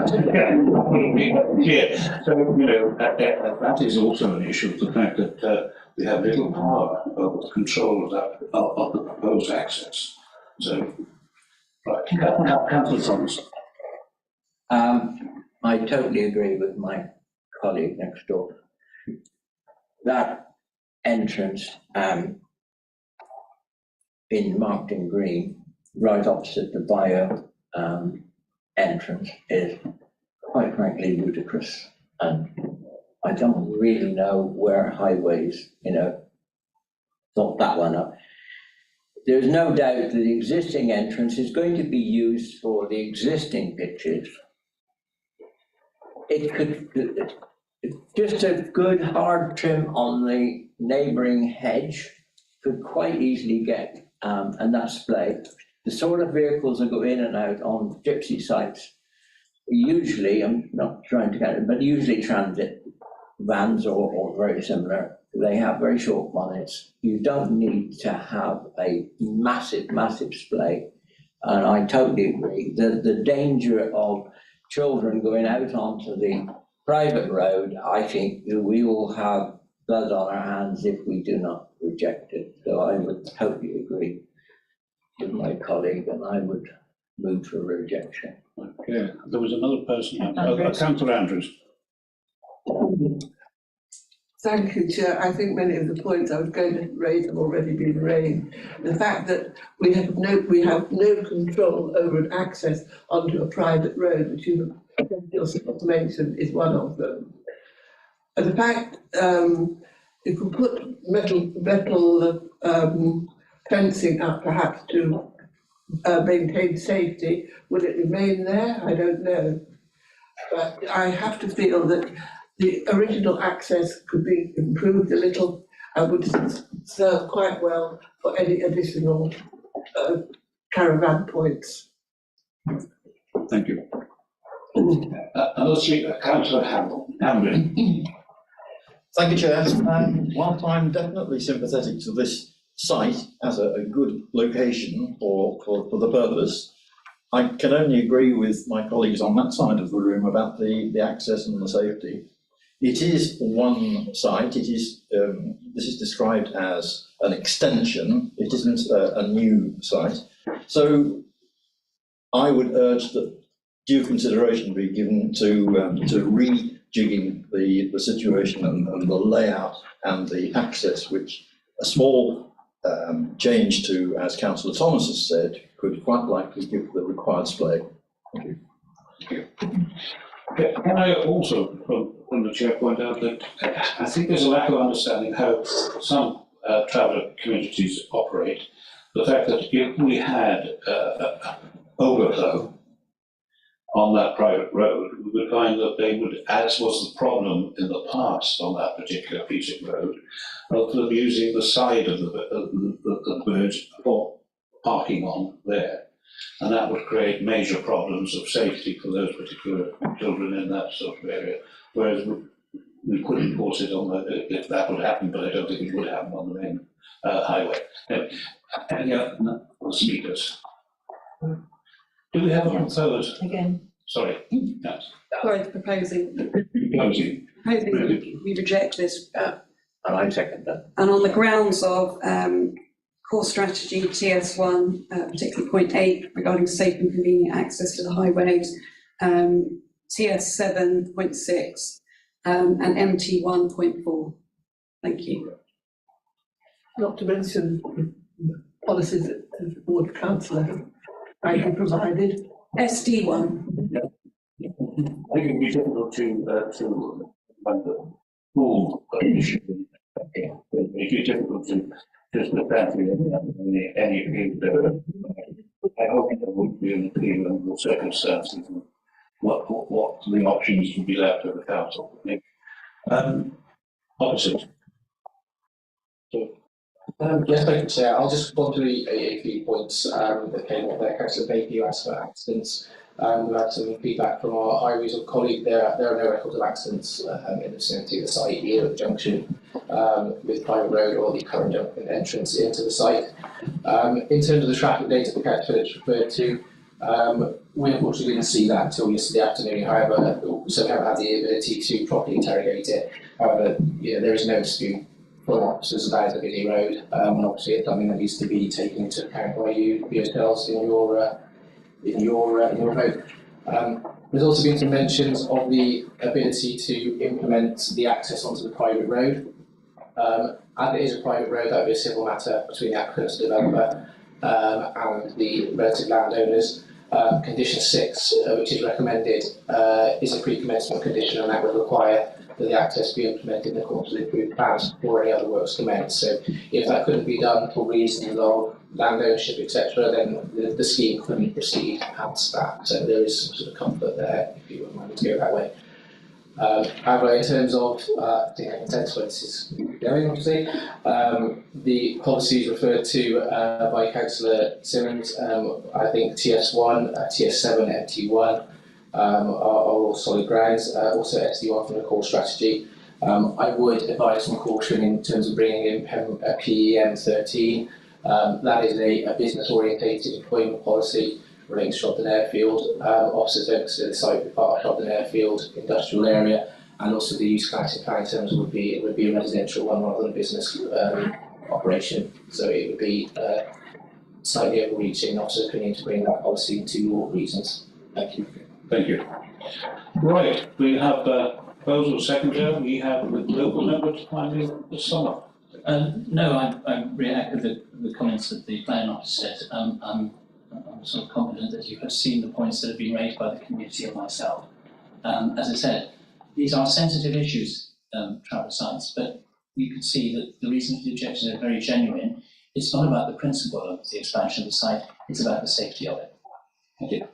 Yeah. So, you know, that is also an issue, the fact that we have little power over the control of that, of the proposed access. So, right, Councillor Thomas. I totally agree with my colleague next door. That entrance in Markton Green, right opposite the bio entrance, is quite frankly ludicrous. And I don't really know where highways, thought that one up. There's no doubt that the existing entrance is going to be used for the existing pitches. It could, just a good hard trim on the neighbouring hedge could quite easily get a display. The sort of vehicles that go in and out on gypsy sites, usually, I'm not trying to get it, but usually transit vans or very similar, they have very short bonnets. You don't need to have a massive display. And I totally agree. The danger of children going out onto the private road, I think we will have blood on our hands if we do not reject it. So I would totally agree with my colleague, and I would move for rejection. Okay, there was another person, Councillor Andrews. Thank you, Chair. I think many of the points I was going to raise have already been raised. The fact that we have no control over an access onto a private road, which you have mentioned, is one of them. And the fact you can put metal fencing up, perhaps to maintain safety. Will it remain there? I don't know. But I have to feel that the original access could be improved a little and would serve quite well for any additional caravan points. Thank you. Another speaker, Councillor Hamlin. Thank you, Chair. Whilst I'm definitely sympathetic to this site as a good location for the purpose, I can only agree with my colleagues on that side of the room about the access and the safety. It is one site. It is this is described as an extension. It isn't a new site. So I would urge that due consideration be given to rejigging the situation and the layout and the access, which a small change to, as Councillor Thomas has said, could quite likely give the required display. Thank you. Thank you. Can I also, from the chair, point out that I think there's a lack of understanding how some traveller communities operate. The fact that if we had overflow on that private road, we would find that they would, as was the problem in the past on that particular piece of road, of them using the side of the bridge for parking on there. And that would create major problems of safety for those particular children in that sort of area. Whereas we could enforce it on if that would happen, but I don't think it would happen on the main highway. Anyway, any other speakers? Do we have a third? Again. Sorry. Yes. Sorry, proposing Closing. we reject this. And I second that. And on the grounds of core strategy TS1, particularly point 8 regarding safe and convenient access to the highways, TS7.6 and MT1.4. Thank you. Not to mention policies that the Board Councillor has provided. SD1. I think it would be difficult to find the full issue. It would be difficult to just look at any appeal. I hope there would be an appeal under the circumstances and what the options would be left to the council. Opposite. Yes, thank you, Chair. I'll just respond to a few points that came up there. Councillor Baker, you asked about accidents. We had some feedback from our high regional colleague. There are no records of accidents in the vicinity of the site, either at the junction with private road or the current entrance into the site. In terms of the traffic data that Councillor Phillips referred to, we unfortunately didn't see that until yesterday afternoon. However, so haven't had the ability to properly interrogate it. However, there is no dispute from officers about a busy road, and obviously it's something that needs to be taken into account by you yourselves in your vote. There's also been some mentions of the ability to implement the access onto the private road. As it is a private road, that would be a civil matter between the applicant and developer and the relative landowners. Condition 6, which is recommended, is a pre-commencement condition, and that would require that the access be implemented in accordance with approved plans before any other works commence. So if that couldn't be done for reasons of land ownership, etc., then the scheme couldn't proceed past that. So there is some sort of comfort there, if you wouldn't mind to go that way. However, in terms of, I think I can sense where this is going, obviously, the policies referred to by Councillor Simmons, I think TS1, TS7, MT1 are all solid grounds, also SD1 from the core strategy. I would advise some caution in terms of bringing in PEM 13. That is a business-orientated employment policy relating to Shobden Airfield. Officers don't consider the site to be part of Shobden Airfield industrial area, and also the use class in planning terms would be a residential one rather than a business operation. So it would be slightly overreaching. Officers could need to bring that policy into your reasons. Thank you. Thank you. Right, we have proposal seconder. We have the local member to finally the summer. No, I re-echo the comments that the planning officer said. I'm sort of confident that you have seen the points that have been raised by the community and myself. As I said, these are sensitive issues, travel sites, but you can see that the reason for the objections are very genuine. It's not about the principle of the expansion of the site, it's about the safety of it. Thank you.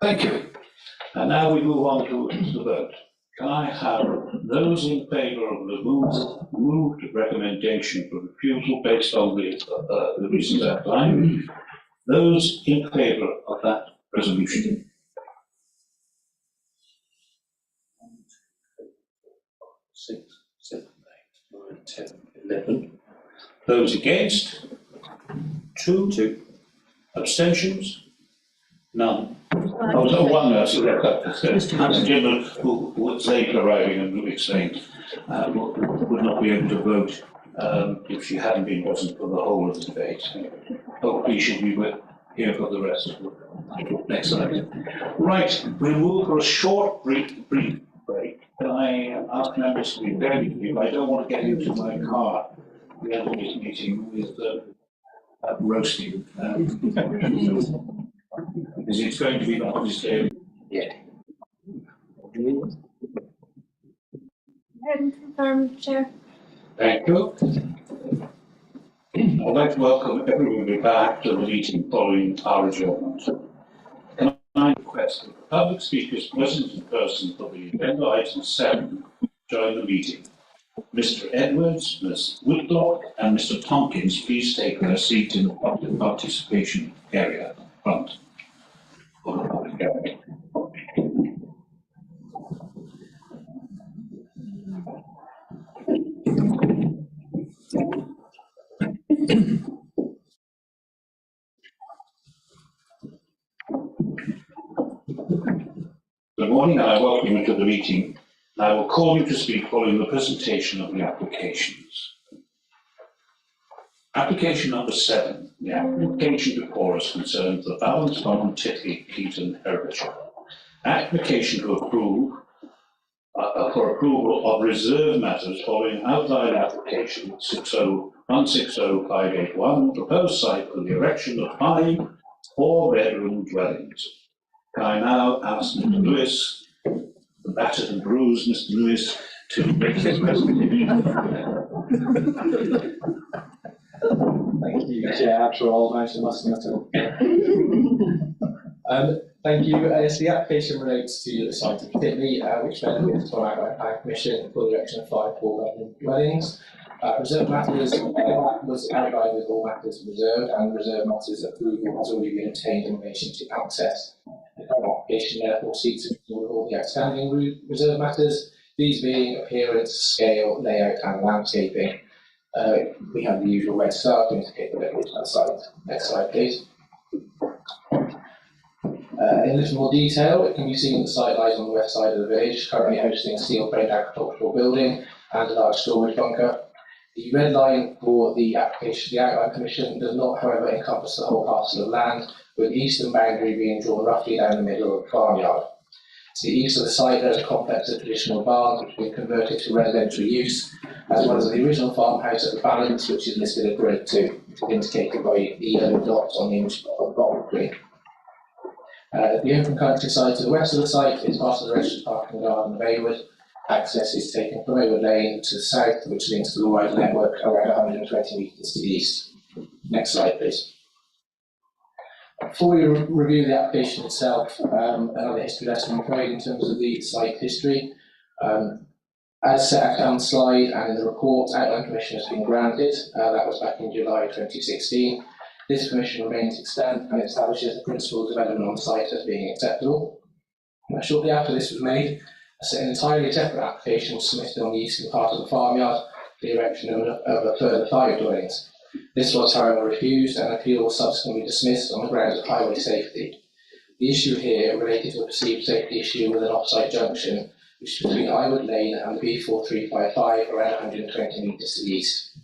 Thank you. And now we move on to the vote. Can I have those in favour of the moved recommendation for refusal based on the reasons outlined? Those in favour of that resolution? 6, 7, 8, 9, 10, 11. Those against? 2. Abstentions? None. Oh, no, one Mr. Gentleman who was late arriving and would explain would not be able to vote if she hadn't been present for the whole of the debate. Hopefully she'll be here for the rest of the next item. Right, we'll move for a short brief break. Can I ask members to be very brief? I don't want to get into my car at the end of this meeting with roasting. Because it's going to be the hottest day. Yeah. Confirm, Chair. Thank you. I'd like to welcome everybody back to the meeting following our adjournment. Can I request that the public speakers present in person for the agenda item 7 join the meeting? Mr. Edwards, Ms. Whitlock, and Mr. Tompkins, please take their seat in the public participation area at the front. Good morning, and I welcome you to the meeting. I will call you to speak following the presentation of the applications. Application number 7. The application before us concerns the Balance Common Titley, Keaton, Herefordshire. Application to approve for approval of reserve matters following outline application 160-581, proposed site for the erection of 5 4-bedroom dwellings. Can I now ask Mr. Lewis, the battered and bruised Mr. Lewis, to make his presentation? Thank you, Chair. After all, I must thank you. Yes, the application relates to the site of Titley, which benefits from Outline Planning Commission for the erection of 5 4-bedroom dwellings. Reserve matters was outlined with all matters reserved, and reserve matters approval has already been obtained in relation to access. The current application therefore seeks approval of all the outstanding reserve matters, these being appearance, scale, layout, and landscaping. We have the usual red star to indicate the level of that site. Next slide, please. In a little more detail, it can be seen that the site lies on the west side of the village, currently hosting a steel-framed agricultural building and a large storage bunker. The red line for the application, the Outline Commission, does not, however, encompass the whole parcel of land, with the eastern boundary being drawn roughly down the middle of the farmyard. To the east of the site, there is a complex of traditional barns which have been converted to residential use, as well as the original farmhouse at the Balance, which is listed as Grade 2, which is indicated by the yellow dots on the image on the bottom screen. The open countryside to the west of the site is part of the registered parking garden of Aywood. Access is taken from Aywood Lane to the south, which links to the wider network around 120 metres to the east. Next slide, please. Before we review the application itself, another history lesson required in terms of the site history. As set out on the slide and in the report, Outline Permission has been granted. That was back in July 2016. This permission remains extant and establishes the principal development on the site as being acceptable. Shortly after this was made, an entirely separate application was submitted on the eastern part of the farmyard for the erection of a further 5 dwellings. This was, however, refused, and appeal was subsequently dismissed on the grounds of highway safety. The issue here related to a perceived safety issue with an off-site junction, which is between Aywood Lane and the B4355, around 120 metres to the east.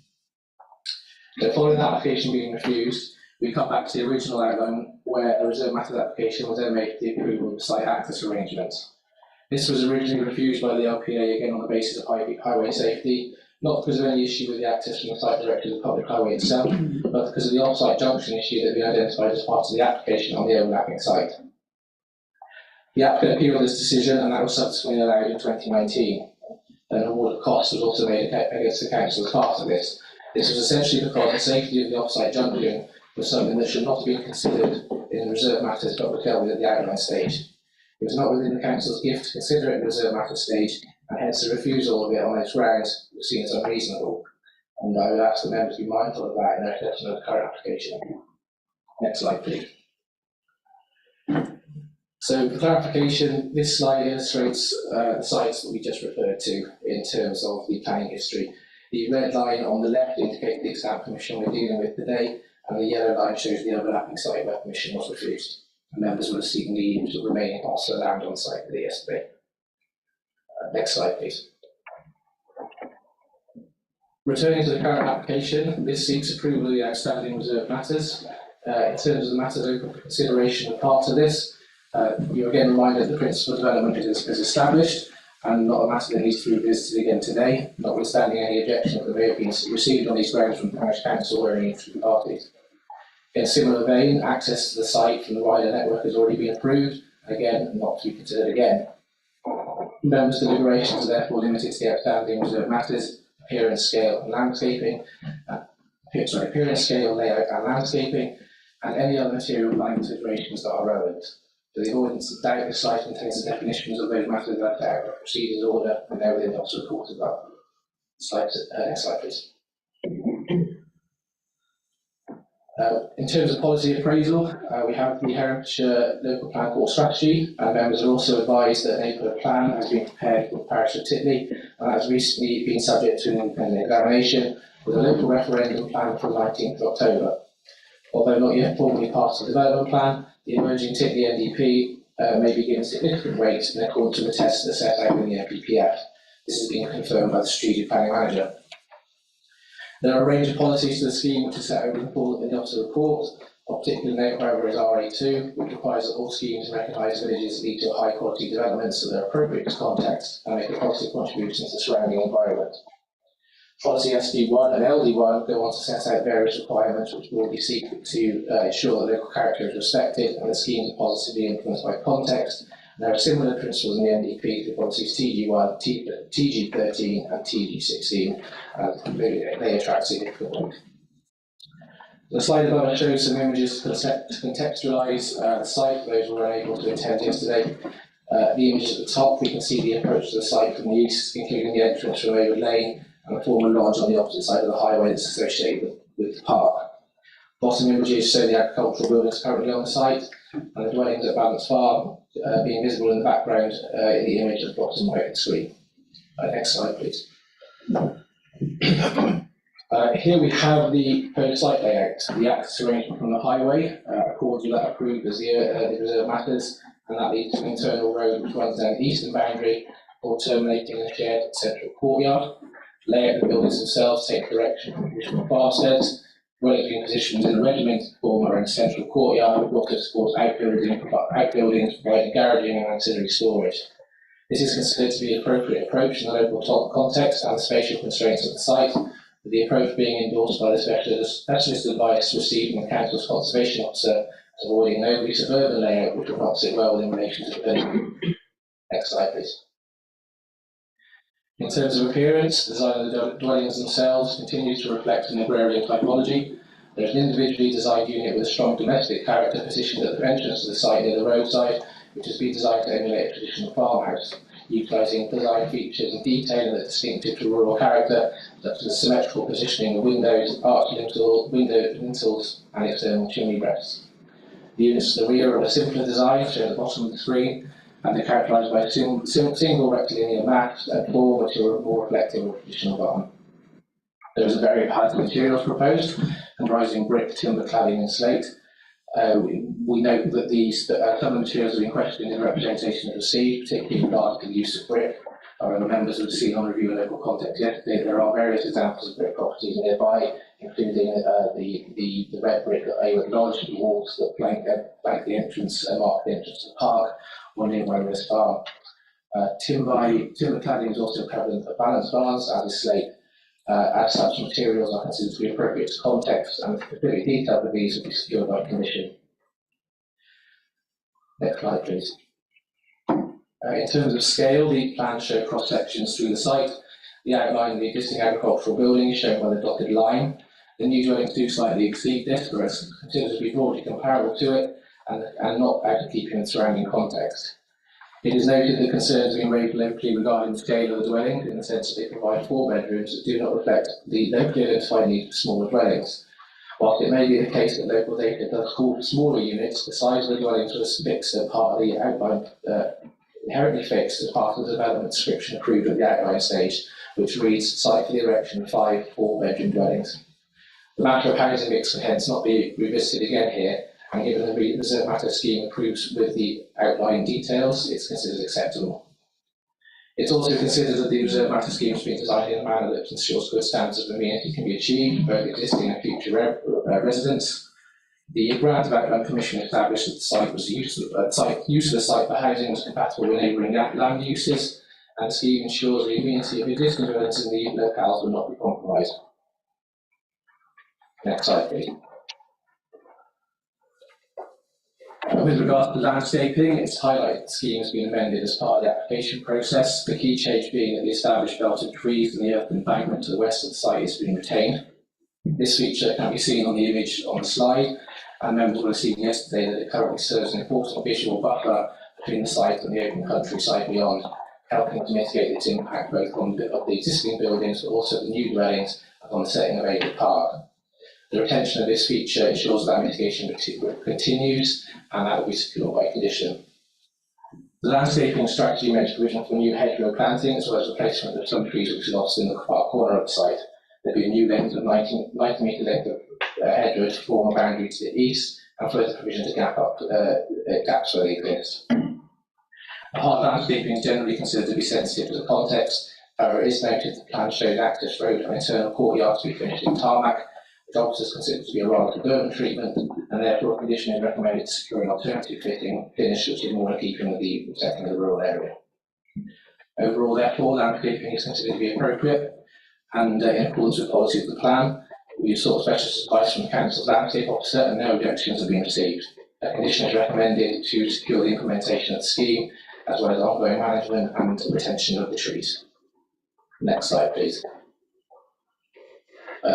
So following the application being refused, we come back to the original outline where a reserve matters application was then made for the approval of the site access arrangements. This was originally refused by the LPA, again on the basis of highway safety, not because of any issue with the access from the site director to the public highway itself, but because of the off-site junction issue that we identified as part of the application on the overlapping site. The applicant appealed this decision, and that was subsequently allowed in 2019. An award of costs was also made against the council as part of this. This was essentially because the safety of the off-site junction was something that should not have been considered in the reserve matters but was dealt with at the outline stage. It was not within the council's gift to consider it in the reserve matters stage, and hence the refusal of it on those grounds was seen as unreasonable. And I would ask the members to be mindful of that in their assessment of the current application. Next slide, please. So for clarification, this slide illustrates the sites that we just referred to in terms of the planning history. The red line on the left indicates the exact permission we're dealing with today, and the yellow line shows the overlapping site where permission was refused. And members will have seen the remaining parcel of land on site yesterday. Next slide, please. Returning to the current application, this seeks approval of the outstanding reserve matters. In terms of the matters open for consideration of parts of this, you're again reminded the principal development is established and not a matter that needs to be revisited again today, notwithstanding any objections that may have been received on these grounds from the parish council or any interested parties. In a similar vein, access to the site from the wider network has already been approved, again, not to be considered again. Members' deliberations are therefore limited to the outstanding reserve matters, appearance, scale, and landscaping, appearance, scale, layout, and landscaping, and any other material planning considerations that are relevant. For the avoidance of doubt, this slide contains the definitions of those matters left out of proceedings order, and they're within the officer report as well. Next slide, please. In terms of policy appraisal, we have the Herefordshire Local Plan Core Strategy, and members are also advised that an APA plan has been prepared for the parish of Titley and has recently been subject to an independent examination with a local referendum planned for the 19th of October. Although not yet formally part of the development plan, the emerging Titley NDP may be given significant weight in accordance with the tests that are set out in the NPPF. This has been confirmed by the Strategic Planning Manager. There are a range of policies to the scheme which are set out in the officer report. Of particular note, however, is RA2, which requires that all schemes and recognised villages lead to high quality development so they're appropriate to context and make a positive contribution to the surrounding environment. Policy SD1 and LD1 go on to set out various requirements which broadly seek to ensure that local character is respected and the schemes are positively influenced by context. And there are similar principles in the NDP to policies TG1, TG13 and TG16. They attract significant weight. The slide above shows some images to contextualise the site for those who were unable to attend yesterday. The image at the top, we can see the approach to the site from the east, including the entrance from Overwood Lane and the former lodge on the opposite side of the highway that's associated with the park. Bottom images show the agricultural buildings currently on the site and the dwellings at Balance Farm being visible in the background in the image at the bottom right of the screen. Next slide, please. Here we have the proposed site layout. The access arrangement from the highway accords with that approved as the reserve matters, and that leads to an internal road which runs down the eastern boundary or terminating in a shared central courtyard. Layout of the buildings themselves take direction from traditional farmsteads, dwellings being positioned in a regimented form or in a central courtyard, which also supports outbuildings providing garaging and ancillary storage. This is considered to be an appropriate approach in the local context and the spatial constraints of the site, with the approach being endorsed by the specialist advice received from the Council's Conservation Officer, avoiding an overly suburban layout which will not sit well in relation to the building. Next slide, please. In terms of appearance, the design of the dwellings themselves continues to reflect an agrarian typology. There is an individually designed unit with a strong domestic character positioned at the entrance to the site near the roadside, which has been designed to emulate a traditional farmhouse, utilising design features and detail that are distinctive to rural character, such as the symmetrical positioning of windows, arched lintels, and external chimney breasts. The units to the rear are a simpler design, shown at the bottom of the screen, and they're characterised by a single rectilinear mast and floor, which are more reflective of a traditional barn. There is a varied palette of materials proposed, comprising brick, timber, cladding, and slate. We note that some of the materials have been questioned in the representation of received, particularly in regard to the use of brick. The members have seen on review in local context yesterday. There are various examples of brick properties nearby, including the red brick at Overwood Lodge, the walls that flank the entrance and mark the entrance to the park, or near Rose Farm. Timber cladding is also prevalent at Balance Barns, as is slate. As such, materials are considered to be appropriate to context, and the specific detail of these will be secured by commission. Next slide, please. In terms of scale, the plans show cross sections through the site. The outline of the existing agricultural building is shown by the dotted line. The new dwellings do slightly exceed this, but are considered to be broadly comparable to it and not out of keeping with surrounding context. It is noted that concerns have been raised locally regarding the scale of the dwelling, in the sense that they provide 4 bedrooms that do not reflect the locally identified need for smaller dwellings. Whilst it may be the case that local data does call for smaller units, the size of the dwellings was fixed as part of the outline, inherently fixed as part of the development description approved at the outline stage, which reads site for the erection of 5 4-bedroom dwellings. The matter of housing mix can hence not be revisited again here, and given the reserve matter scheme approves with the outline details, it's considered acceptable. It's also considered that the reserve matter scheme has been designed in a manner that ensures good standards of amenity can be achieved, both existing and future residents. The grant of outline permission established that the site was use of the site for housing was compatible with neighbouring land uses, and the scheme ensures the amenity of existing residents in the locales will not be compromised. Next slide, please. With regard to landscaping, it's highlighted the scheme has been amended as part of the application process, the key change being that the established belt of trees and the earth embankment to the west of the site has been retained. This feature can be seen on the image on the slide, and members will have seen yesterday that it currently serves an important visual buffer between the site and the open countryside beyond, helping to mitigate its impact both on the existing buildings but also the new dwellings and on the setting of Overwood Park. The retention of this feature ensures that mitigation continues, and that will be secured by condition. The landscaping strategy makes provision for new hedgerow planting as well as replacement of some trees which are lost in the far corner of the site. There'll be a new length of 90 metre length of hedgerow to form a boundary to the east, and further provision to gap up gaps where they exist. Hard landscaping is generally considered to be sensitive to the context. However, it is noted the plan shows access road and internal courtyard to be finished in tarmac, which officers consider to be a rather suburban treatment, and therefore a condition is recommended to secure an alternative finish which is more in keeping with the setting of the rural area. Overall, therefore, landscaping is considered to be appropriate, and in accordance with policy of the plan, we sought specialist advice from the council's landscape officer and no objections have been received. A condition is recommended to secure the implementation of the scheme, as well as ongoing management and retention of the trees. Next slide, please.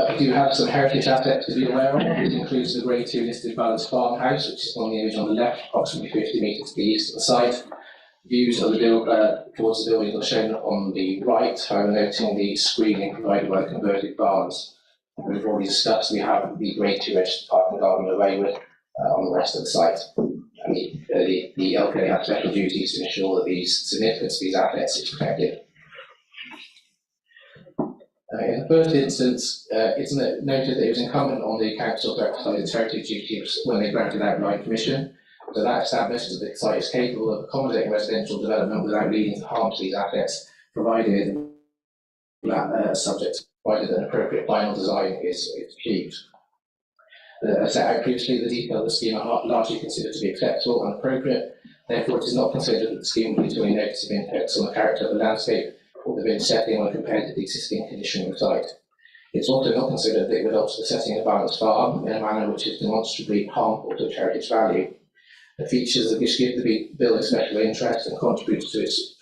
We do have some heritage assets to be aware of. This includes the Grade 2 listed Balance Farmhouse, which is on the image on the left, approximately 50 metres to the east of the site. Views of the towards the building are shown on the right, however, noting the screening provided by the converted barns. We've already discussed, we have the Grade 2 registered park and garden of Wayward on the west of the site. And the LPA has special duties to ensure that the significance of these assets is protected. In the first instance, it's noted that it was incumbent on the council to exercise its heritage duties when they granted outline permission. So that established that the site is capable of accommodating residential development without leading to harm to these assets, provided that provided an appropriate final design is achieved. As set out previously, the detail of the scheme are largely considered to be acceptable and appropriate. Therefore, it is not considered that the scheme will lead to any negative impacts on the character of the landscape or the village setting when compared to the existing condition of the site. It's also not considered that it would alter the setting of Balanced Farm in a manner which is demonstrably harmful to its heritage value. The features which give the building special interest and contribute to its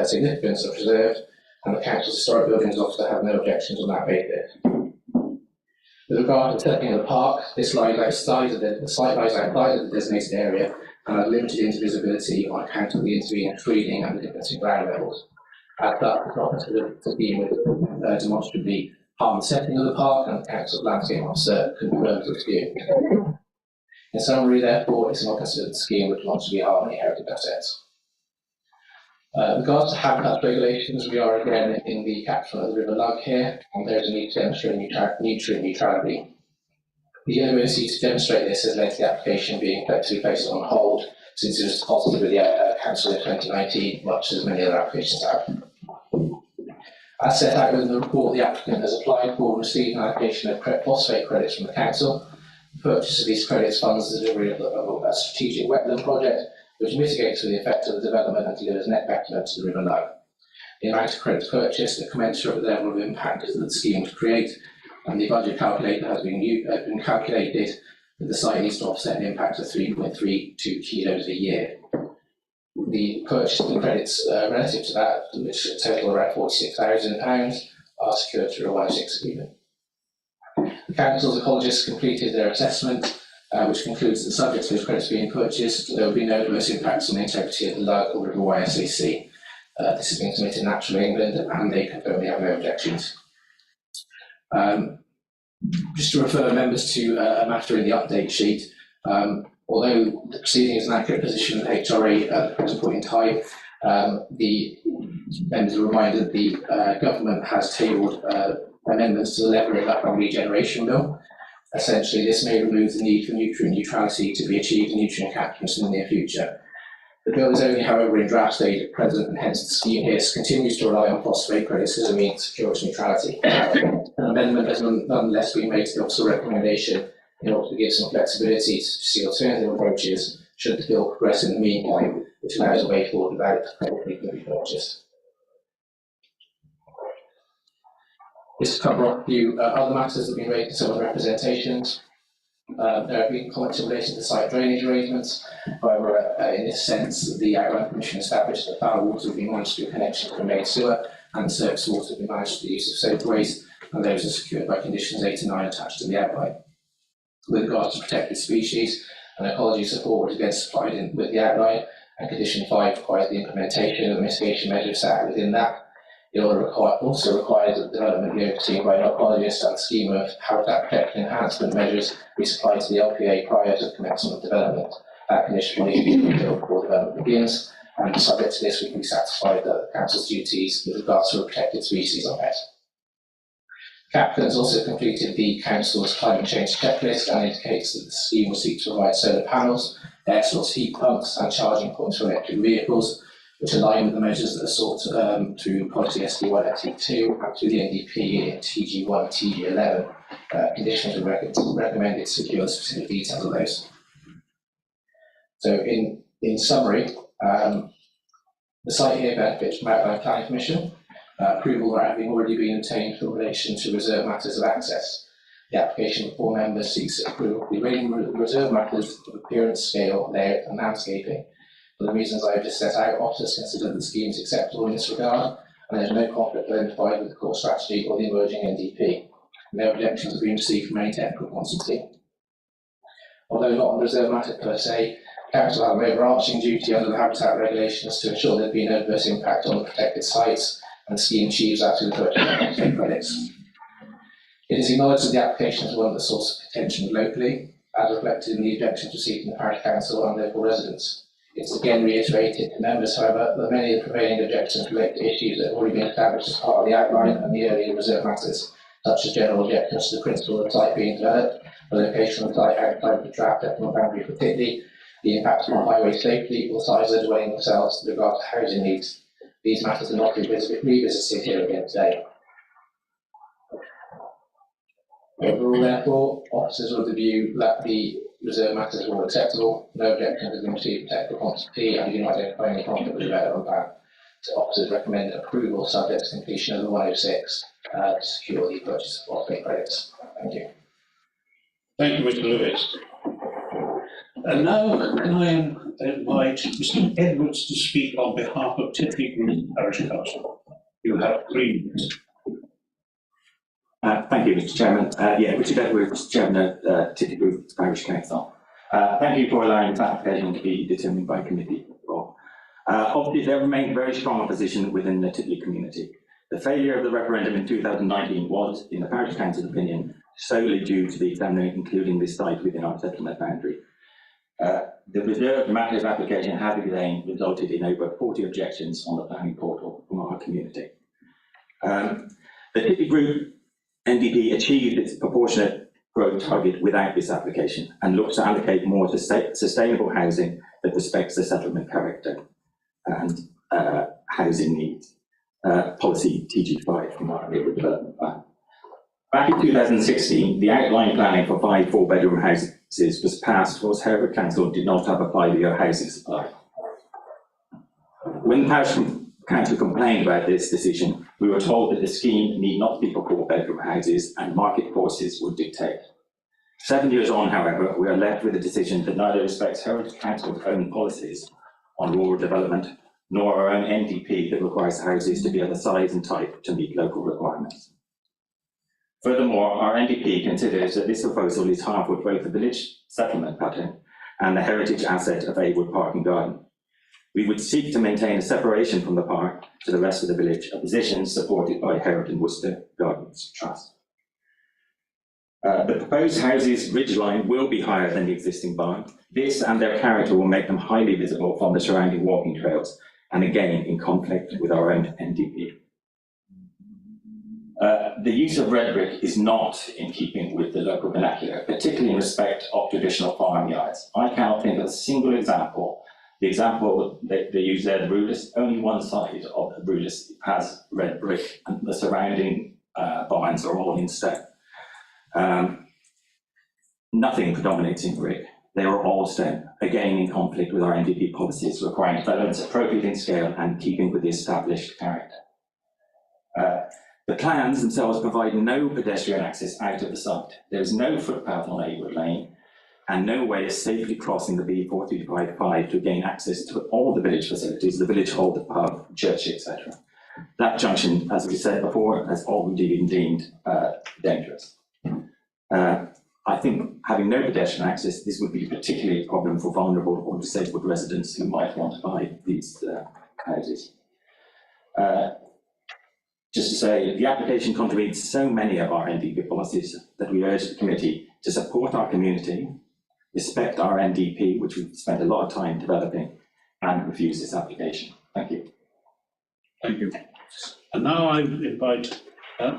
significance are preserved, and the council's historic buildings officer have no objections on that basis. With regard to the setting of the park, this lies outside of the site lies outside of the designated area and has limited invisibility on account of the intervening screening and the difference in ground levels. As such, it's not considered to be demonstrably harm the setting of the park, and the council's landscape officer confirms this view. In summary, therefore, it's not considered a scheme which wants to be harm any heritage assets. With regards to habitat regulations, we are again in the catchment of the River Lug here, and there is a need to demonstrate nutrient neutrality. The inability to demonstrate this has led to the application being effectively placed on hold since it was deposited with the council in 2019, much as many other applications have. As set out in the report, the applicant has applied for and received an allocation of phosphate credits from the council. The purchase of these credits funds the delivery of a strategic wetland project, which mitigates the effect of the development and delivers net betterment to the River Lug. The amount of credits purchased are commensurate with the level of impact that the scheme would create, and the budget calculator has been calculated that the site needs to offset an impact of 3.32 kilos a year. The purchase of the credits relative to that, which total around £46,000, are secured through a 106 agreement. The council's ecologists completed their assessment, which concludes that subject to those credits being purchased, there will be no adverse impacts on the integrity of the Lug or River Wye SAC. This has been submitted to Natural England, and they confirm they have no objections. Just to refer members to a matter in the update sheet, although the proceeding is an accurate position of HRA at the present point in time, the members are reminded that the government has tabled amendments to the Level and Regeneration Bill. Essentially, this may remove the need for nutrient neutrality to be achieved in nutrient catchments in the near future. The bill is only, however, in draft stage at present, and hence the scheme here continues to rely on phosphate credits as a means to secure its neutrality. An amendment has nonetheless been made to the officer recommendation in order to give some flexibility to see alternative approaches should the bill progress in the meantime, which allows a way forward without probably going to be purchased. Just to cover off a few other matters that have been raised in some of the representations. There have been comments in relation to site drainage arrangements. However, in this sense, the Outline Commission established that foul water will be managed through connection to a main sewer, and the surface water will be managed through the use of soakways, and those are secured by conditions 8 and 9 attached to the outline. With regards to protected species, an ecology support was again supplied in with the outline, and condition 5 requires the implementation of the mitigation measures set out within that. It also requires that development be overseen by an ecologist and a scheme of habitat protection enhancement measures be supplied to the LPA prior to the commencement of development. That condition will need to be fulfilled before development begins, and subject to this, we can be satisfied that the council's duties with regards to protected species are met. CAPCA has also completed the council's climate change checklist and indicates that the scheme will seek to provide solar panels, air source heat pumps, and charging points for electric vehicles, which align with the measures that are sought through policy SD1 and SD2 and through the NDP in TG1 and TG11. Conditions are recommended to secure the specific details of those. So in summary, the site here benefits from outline planning permission. approval having already been obtained in relation to reserve matters of access. The application of 4 members seeks approval of the reserve matters of appearance, scale, layout and landscaping. For the reasons I have just set out, officers consider that the scheme is acceptable in this regard, and there is no conflict identified with the core strategy or the emerging NDP. No objections have been received from any technical consultancy. Although not on the reserve matter per se, council have an overarching duty under the habitat regulations to ensure there be no adverse impact on the protected sites, and the scheme achieves that through the purchase of state credits. It is acknowledged that the application is one of the source of contention locally, as reflected in the objections received from the parish council and local residents. It's again reiterated to members, however, that many of the prevailing objections relate to issues that have already been established as part of the outline and the earlier reserve matters, such as general objections to the principle of the site being developed, the location of the site outside of the draft settlement boundary for Titley, the impact on highway safety, or the size of the dwelling themselves with regard to housing needs. These matters are not revisited here again today. Overall, therefore, officers of the view that the reserve matters were acceptable, no objections have been received from technical consultancy, and do not identify any conflict with the development plan. So officers recommend approval subject to completion of the 106 to secure the purchase of phosphate credits. Thank you. Thank you, Mr. Lewis. And now can I invite Mr. Edwards to speak on behalf of Titley Group Parish Council. You have 3 minutes. Thank you, Mr. Chairman. Richard Edwards, Chairman of Titley Group Parish Council. Thank you for allowing this application to be determined by committee. Obviously, there remains very strong opposition within the Titley community. The failure of the referendum in 2019 was, in the Parish Council's opinion, solely due to the examiner including this site within our settlement boundary. The reserve matters application has again resulted in over 40 objections on the planning portal from our community. The Titley Group NDP achieved its proportionate growth target without this application and looks to allocate more to sustainable housing that respects the settlement character and housing needs. Policy TG5 from our neighbourhood development plan. Back in 2016, the outline planning for 5 4-bedroom houses was passed whilst Hereford Council did not have a 5-year housing supply. When the Parish Council complained about this decision, we were told that the scheme need not be for 4-bedroom houses and market forces would dictate. 7 years on, however, we are left with a decision that neither respects Hereford Council's own policies on rural development, nor our own NDP that requires houses to be of the size and type to meet local requirements. Furthermore, our NDP considers that this proposal is harmful to both the village settlement pattern and the heritage asset of Awood Park and Garden. We would seek to maintain a separation from the park to the rest of the village, a position supported by Hereford and Worcester Gardens Trust. The proposed houses' ridgeline will be higher than the existing barn. This and their character will make them highly visible from the surrounding walking trails, and again in conflict with our own NDP. The use of red brick is not in keeping with the local vernacular, particularly in respect of traditional farmyards. I cannot think of a single example. The example that they use there, the Rulus, only one side of the Rulus has red brick, and the surrounding barns are all in stone. Nothing predominates in brick. They are all stone, again in conflict with our NDP policies requiring developments appropriate in scale and keeping with the established character. The plans themselves provide no pedestrian access out of the site. There is no footpath on Awood Lane and no way of safely crossing the B425 to gain access to all the village facilities, the village hall, the pub, church, etc. That junction, as we said before, has already been deemed dangerous. I think having no pedestrian access, this would be particularly a problem for vulnerable or disabled residents who might want to buy these houses. Just to say, the application contravenes so many of our NDP policies that we urge the committee to support our community, respect our NDP, which we've spent a lot of time developing, and refuse this application. Thank you. Thank you. And now I invite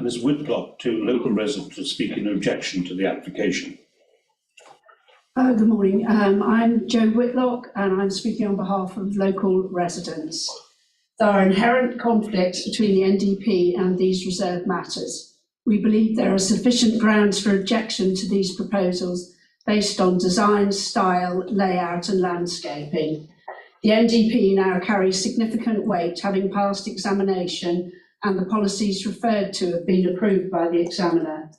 Ms. Whitlock, to local resident, to speak in objection to the application. Good morning. I'm Jo Whitlock, and I'm speaking on behalf of local residents. There are inherent conflicts between the NDP and these reserve matters. We believe there are sufficient grounds for objection to these proposals based on design, style, layout and landscaping. The NDP now carries significant weight, having passed examination and the policies referred to have been approved by the examiner.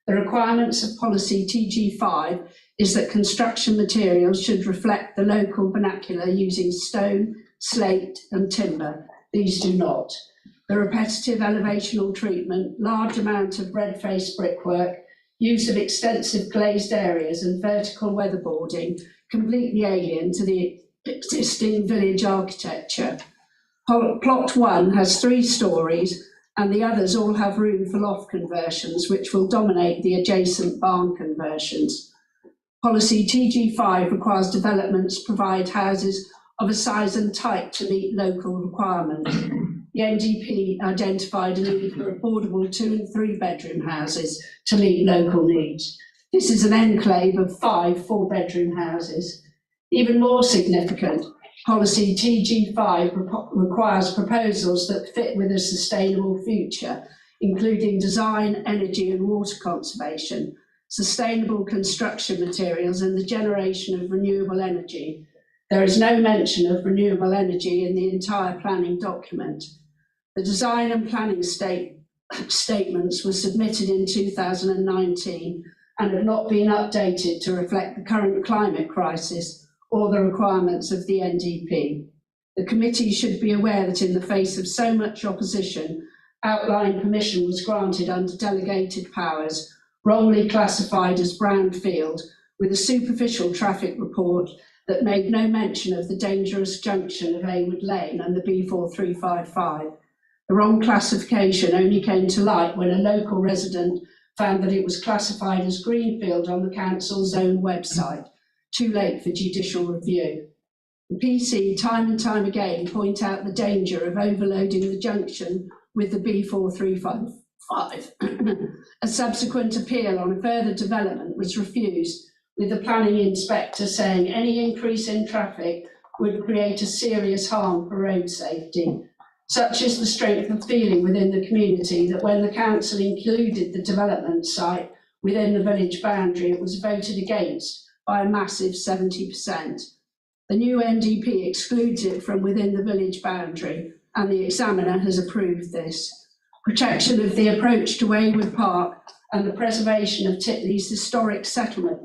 The requirements of policy TG5 is that construction materials should reflect the local vernacular using stone, slate and timber. These do not. The repetitive elevational treatment, large amount of red-faced brickwork, use of extensive glazed areas and vertical weatherboarding, completely alien to the existing village architecture. Plot 1 has 3 stories and the others all have room for loft conversions, which will dominate the adjacent barn conversions. Policy TG5 requires developments provide houses of a size and type to meet local requirements. The NDP identified a need for affordable 2 and 3 bedroom houses to meet local needs. This is an enclave of 5 4-bedroom houses. Even more significant, policy TG5 requires proposals that fit with a sustainable future, including design, energy and water conservation, sustainable construction materials and the generation of renewable energy. There is no mention of renewable energy in the entire planning document. The design and planning statements were submitted in 2019 and have not been updated to reflect the current climate crisis or the requirements of the NDP. The committee should be aware that in the face of so much opposition, outline permission was granted under delegated powers, wrongly classified as brownfield, with a superficial traffic report that made no mention of the dangerous junction of Aywood Lane and the B4355. The wrong classification only came to light when a local resident found that it was classified as greenfield on the council's own website. Too late for judicial review. The PC time and time again point out the danger of overloading the junction with the B4355. A subsequent appeal on a further development was refused, with the planning inspector saying any increase in traffic would create a serious harm for road safety. Such is the strength of feeling within the community that when the council included the development site within the village boundary, it was voted against by a massive 70%. The new NDP excludes it from within the village boundary, and the examiner has approved this. Protection of the approach to Aywood Park and the preservation of Titley's historic settlement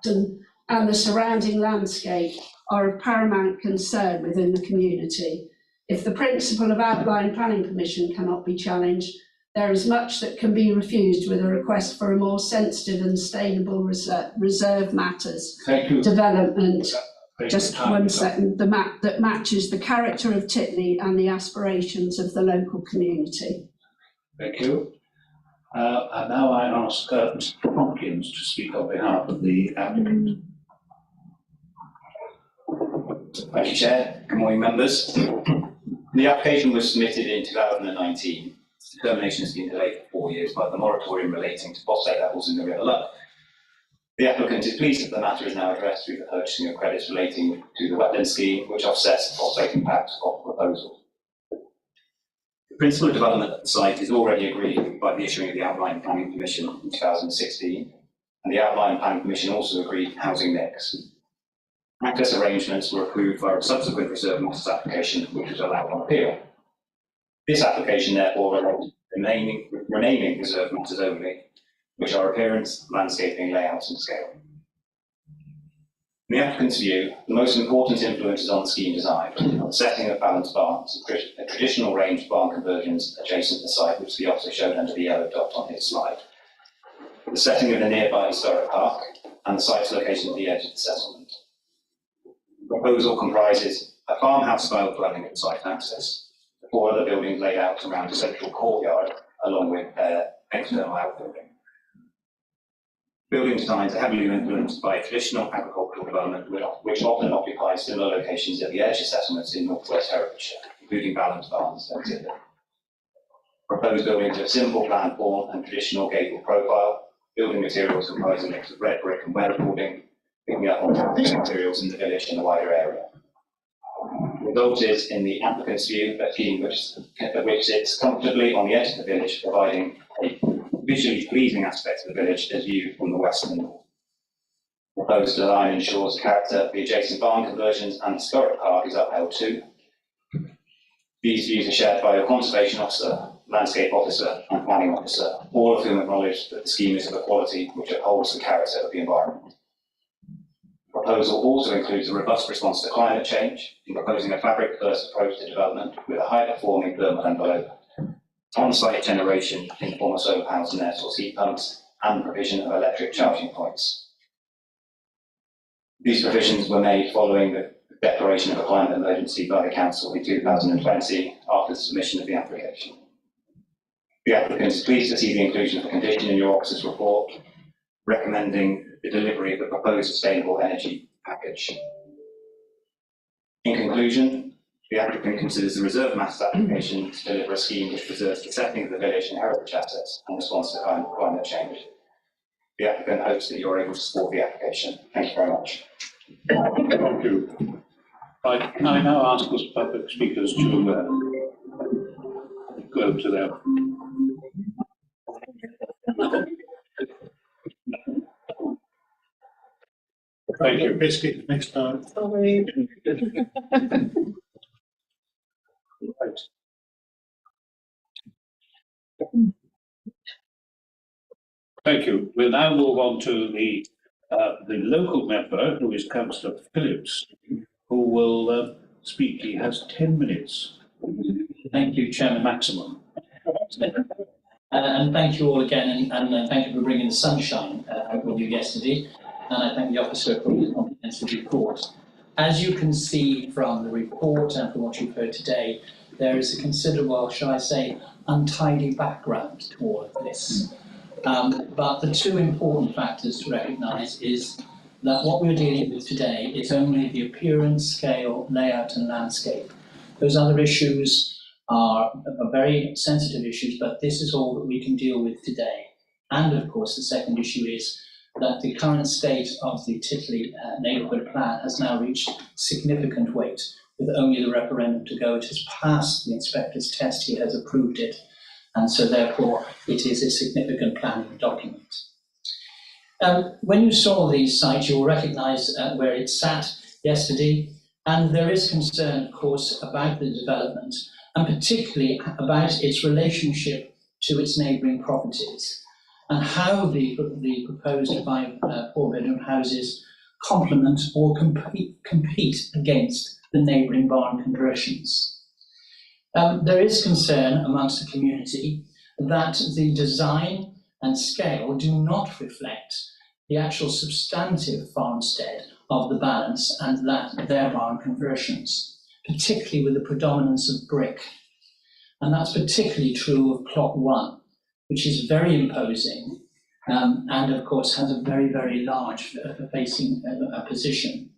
and the surrounding landscape are of paramount concern within the community. If the principle of outline planning permission cannot be challenged, there is much that can be refused with a request for a more sensitive and sustainable reserve matters. Thank you. Development. Just 1 second. The map that matches the character of Titley and the aspirations of the local community. Thank you. And now I ask Mr. Tompkins to speak on behalf of the applicant. Thank you, Chair. Good morning, members. The application was submitted in 2019. Determination has been delayed for 4 years by the moratorium relating to phosphate levels in the River Lough. The applicant is pleased that the matter is now addressed through the purchasing of credits relating to the wetland scheme, which offsets the phosphate impact of the proposal. The principle of development at the site is already agreed by the issuing of the Outline Planning Permission in 2016, and the Outline Planning Permission also agreed housing mix. Access arrangements were approved for a subsequent reserve matters application, which was allowed on appeal. This application therefore relates to remaining reserve matters only, which are appearance, landscaping, layout and scale. In the applicant's view, the most important influences on the scheme design are the setting of balanced barns, a traditional range of barn conversions adjacent to the site, which the officer showed under the yellow dot on his slide, the setting of the nearby historic park, and the site's location at the edge of the settlement. The proposal comprises a farmhouse-style dwelling at site access, the 4 other buildings laid out around a central courtyard, along with their external outbuilding. Building designs are heavily influenced by traditional agricultural development, which often occupies similar locations at the edge of settlements in northwest Herefordshire, including balanced barns and timber. Proposed buildings are simple plan form and traditional gable profile. Building materials comprise a mix of red brick and weatherboarding, picking up on materials in the village and the wider area. The result is, in the applicant's view, a scheme which sits comfortably on the edge of the village, providing a visually pleasing aspect of the village as viewed from the west and north. Proposed design ensures the character of the adjacent barn conversions and historic park is upheld too. These views are shared by a conservation officer landscape officer and planning officer, all of whom acknowledge that the scheme is of a quality which upholds the character of the environment. The proposal also includes a robust response to climate change in proposing a fabric-first approach to development with a high-performing thermal envelope, on-site generation in the form of solar panels and air source heat pumps, and provision of electric charging points. These provisions were made following the declaration of a climate emergency by the Council in 2020 after the submission of the application. The applicant is pleased to see the inclusion of a condition in your officer's report recommending the delivery of the proposed sustainable energy package. In conclusion, the applicant considers the Reserve Matters application to deliver a scheme which preserves the setting of the village and heritage assets and responds to climate change. The applicant hopes that you are able to support the application. Thank you very much. Thank you. I now ask the public speakers to go to their. Thank you. Biscuit next time. Sorry. Right. Thank you. We'll now move on to the local member, who is Councillor Phillips, who will speak. He has 10 minutes. Thank you, Chairman. Maximum. And thank you all again, and thank you for bringing the sunshine out with you yesterday. And I thank the officer for his comprehensive report. As you can see from the report and from what you've heard today, there is a considerable, shall I say, untidy background to all of this. But the two important factors to recognise is that what we're dealing with today is only the appearance, scale, layout and landscape. Those other issues are very sensitive issues, but this is all that we can deal with today. And of course, the second issue is that the current state of the Titley neighbourhood plan has now reached significant weight. With only the referendum to go, it has passed the inspector's test, he has approved it, and so therefore it is a significant planning document. When you saw these sites, you will recognise where it sat yesterday, and there is concern, of course, about the development, and particularly about its relationship to its neighbouring properties, and how the proposed 5 4-bedroom houses complement or compete against the neighbouring barn conversions. There is concern amongst the community that the design and scale do not reflect the actual substantive farmstead of the balance and that their barn conversions, particularly with the predominance of brick. And that's particularly true of plot 1, which is very imposing and of course has a very, very large facing position.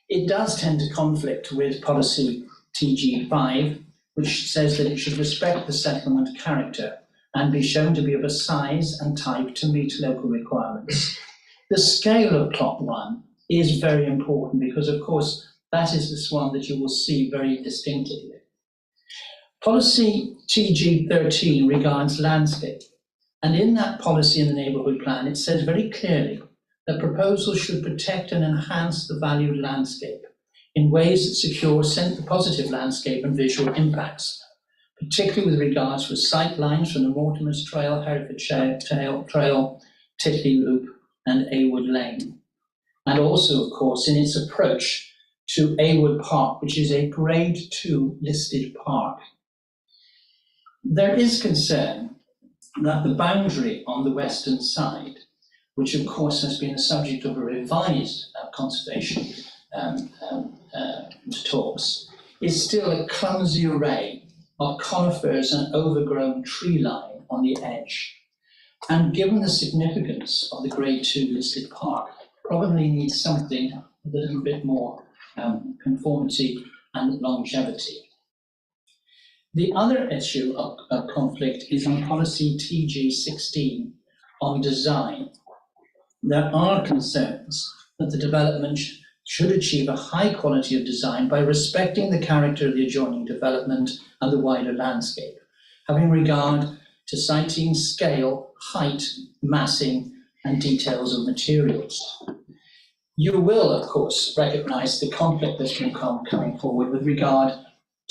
It does tend to conflict with policy TG5, which says that it should respect the settlement character and be shown to be of a size and type to meet local requirements. The scale of plot 1 is very important because, of course, that is this one that you will see very distinctively. Policy TG13 regards landscape, and in that policy in the neighbourhood plan, it says very clearly that proposals should protect and enhance the valued landscape in ways that secure positive landscape and visual impacts, particularly with regards to sight lines from the Mortimer's Trail, Herefordshire Trail, Titley Loop and Awood Lane. And also, of course, in its approach to Awood Park, which is a Grade 2 listed park. There is concern that the boundary on the western side, which of course has been the subject of a revised conservation talks, is still a clumsy array of conifers and overgrown tree line on the edge. And given the significance of the Grade 2 listed park, probably needs something with a little bit more conformity and longevity. The other issue of conflict is on policy TG16 on design. There are concerns that the development should achieve a high quality of design by respecting the character of the adjoining development and the wider landscape, having regard to siting, scale, height, massing, and details of materials. You will, of course, recognise the conflict that's been coming forward with regard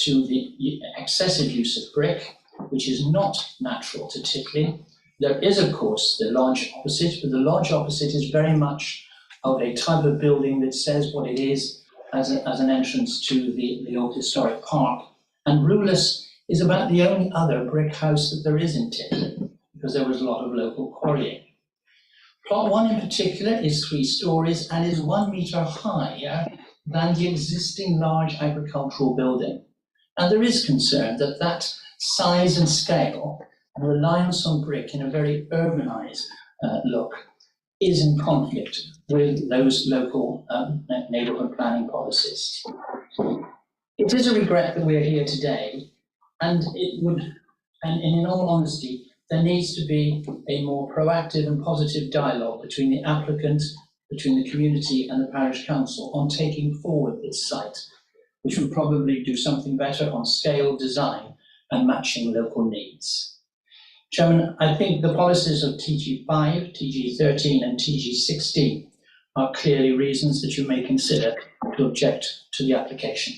to the excessive use of brick which is not natural to Titley. There is, of course, the lodge opposite, but the lodge opposite is very much of a type of building that says what it is as an entrance to the old historic park. And Rulus is about the only other brick house that there is in Titley, because there was a lot of local quarrying. Plot 1 in particular is 3 stories and is 1 metre higher than the existing large agricultural building. And there is concern that that size and scale and reliance on brick in a very urbanised look is in conflict with those local neighbourhood planning policies. It is a regret that we're here today, and in all honesty, there needs to be a more proactive and positive dialogue between the applicant, between the community and the parish council on taking forward this site, which would probably do something better on scale, design and matching local needs. Chairman, I think the policies of TG5, TG13 and TG16 are clearly reasons that you may consider to object to the application.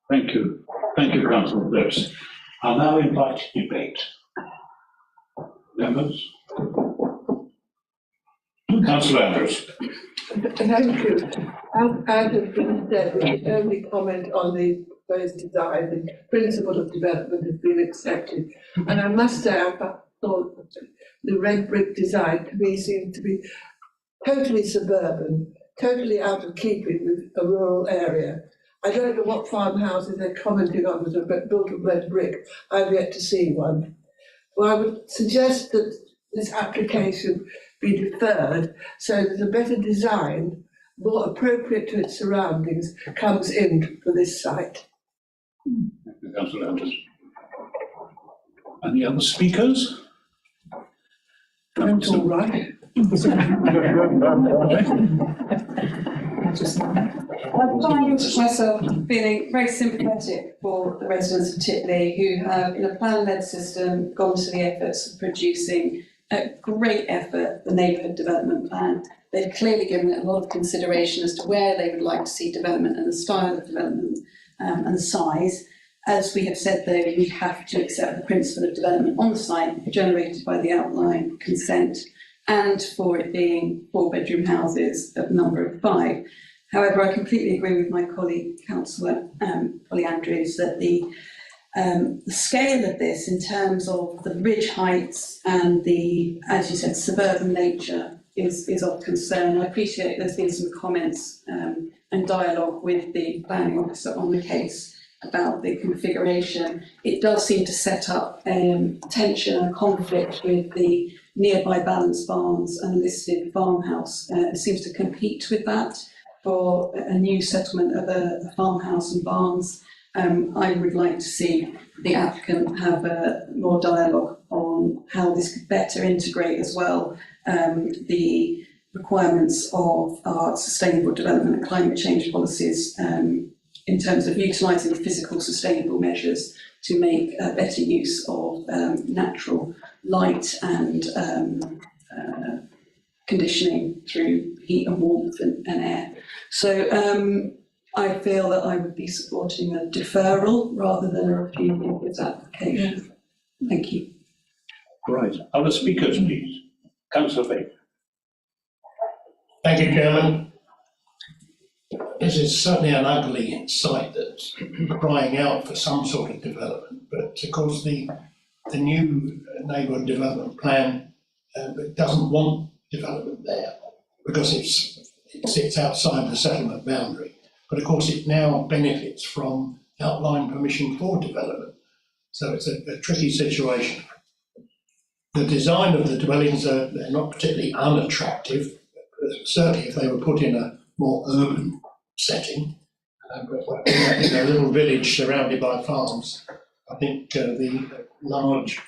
Thank you. Thank you, Councillor Lewis. I'll now invite debate. Members? Councillor Andrews. Thank you. As has been said, we can only comment on the proposed design. The principle of development has been accepted. And I must say, I thought the red brick design to me seemed to be totally suburban, totally out of keeping with a rural area. I don't know what farmhouses they're commenting on that are built of red brick. I've yet to see one. Well, I would suggest that this application be deferred so that a better design, more appropriate to its surroundings, comes in for this site. Thank you, Councillor Andrews. Any other speakers? That's all right. I find myself feeling very sympathetic for the residents of Titley who have, in a plan-led system, gone to the efforts of producing a great effort, the neighbourhood development plan. They've clearly given it a lot of consideration as to where they would like to see development and the style of development and the size. As we have said though, we have to accept the principle of development on the site generated by the outline consent, and for it being 4-bedroom houses of number of 5. However, I completely agree with my colleague, Councillor Polly Andrews, that the scale of this in terms of the ridge heights and the, as you said, suburban nature is of concern. I appreciate there's been some comments and dialogue with the planning officer on the case about the configuration. It does seem to set up tension and conflict with the nearby Balance Farms and listed farmhouse. It seems to compete with that for a new settlement of a farmhouse and barns. I would like to see the applicant have more dialogue on how this could better integrate as well the requirements of our sustainable development and climate change policies in terms of utilising physical sustainable measures to make better use of natural light and conditioning through heat and warmth and air. So I feel that I would be supporting a deferral rather than a refusal of this application. Thank you. Right. Other speakers, please. Councillor Baker. Thank you, Chairman. This is certainly an ugly site that's crying out for some sort of development, but of course the new neighbourhood development plan doesn't want development there because it sits outside the settlement boundary. But of course it now benefits from outline permission for development. So it's a tricky situation. The design of the dwellings they're not particularly unattractive. Certainly if they were put in a more urban setting, but in a little village surrounded by farms, I think the large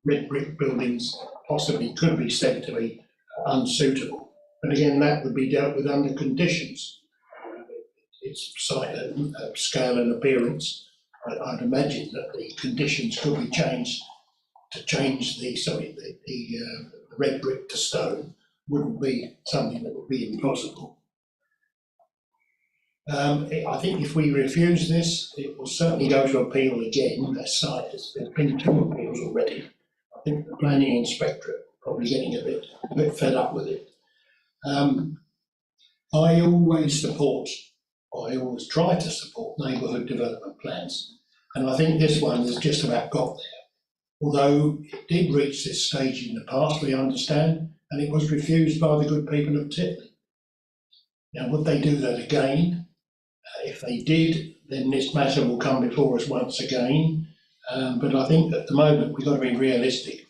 red brick buildings possibly could be said to be unsuitable. But again, that would be dealt with under conditions. Its site scale and appearance, I'd imagine that the conditions could be changed to change the red brick to stone wouldn't be something that would be impossible. I think if we refuse this, it will certainly go to appeal again. There's been 2 appeals already. I think the planning inspectorate probably getting a bit fed up with it. I always try to support neighbourhood development plans, and I think this one has just about got there. Although it did reach this stage in the past, we understand, and it was refused by the good people of Titley. Now, would they do that again? If they did, then this matter will come before us once again. But I think at the moment we've got to be realistic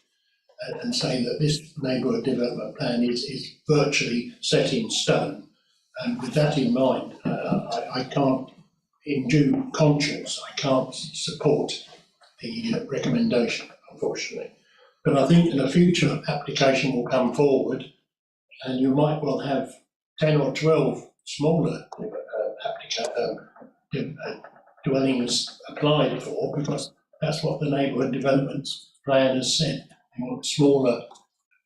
and say that this neighbourhood development plan is virtually set in stone. And with that in mind, I can't, in due conscience, I can't support the recommendation, unfortunately. But I think in a future application will come forward, and you might well have 10 or 12 smaller dwellings applied for, because that's what the neighbourhood development plan has said. They want smaller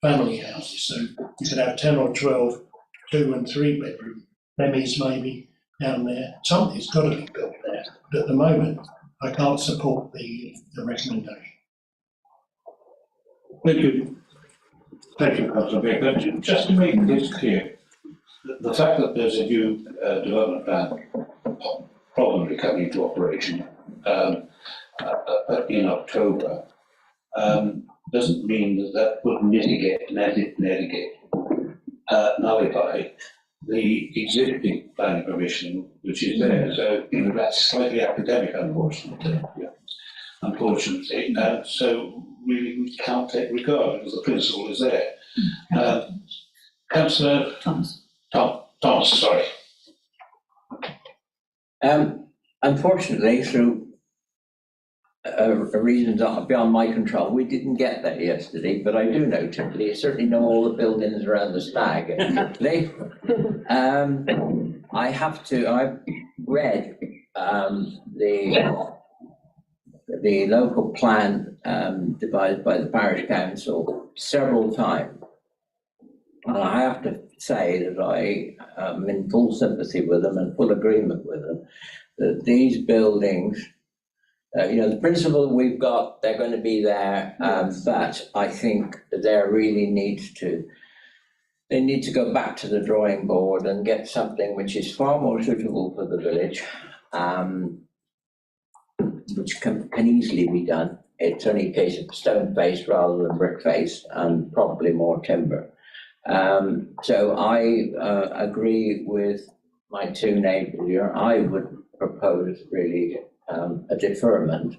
family houses, so you could have 10 or 12 2 and 3 bedroom semis maybe down there. Something's got to be built there, but at the moment I can't support the recommendation. Thank you. Thank you, Councillor Baker. Just to make this clear, the fact that there's a new development plan probably coming into operation in October doesn't mean that would nullify the existing planning permission which is there. So that's slightly academic, unfortunately. Yeah. Unfortunately, so we can't take regard because the principle is there. Councillor Thomas, sorry. Unfortunately, through reasons beyond my control, we didn't get there yesterday, but I do know Titley. I certainly know all the buildings around the Stag at Titley. I've read the local plan devised by the parish council several times. And I have to say that I am in full sympathy with them and full agreement with them that these buildings, the principle we've got, they're going to be there, but I think that they need to go back to the drawing board and get something which is far more suitable for the village, which can easily be done. It's only a case of stone face rather than brick face, and probably more timber. So I agree with my 2 neighbours here. I would propose really a deferment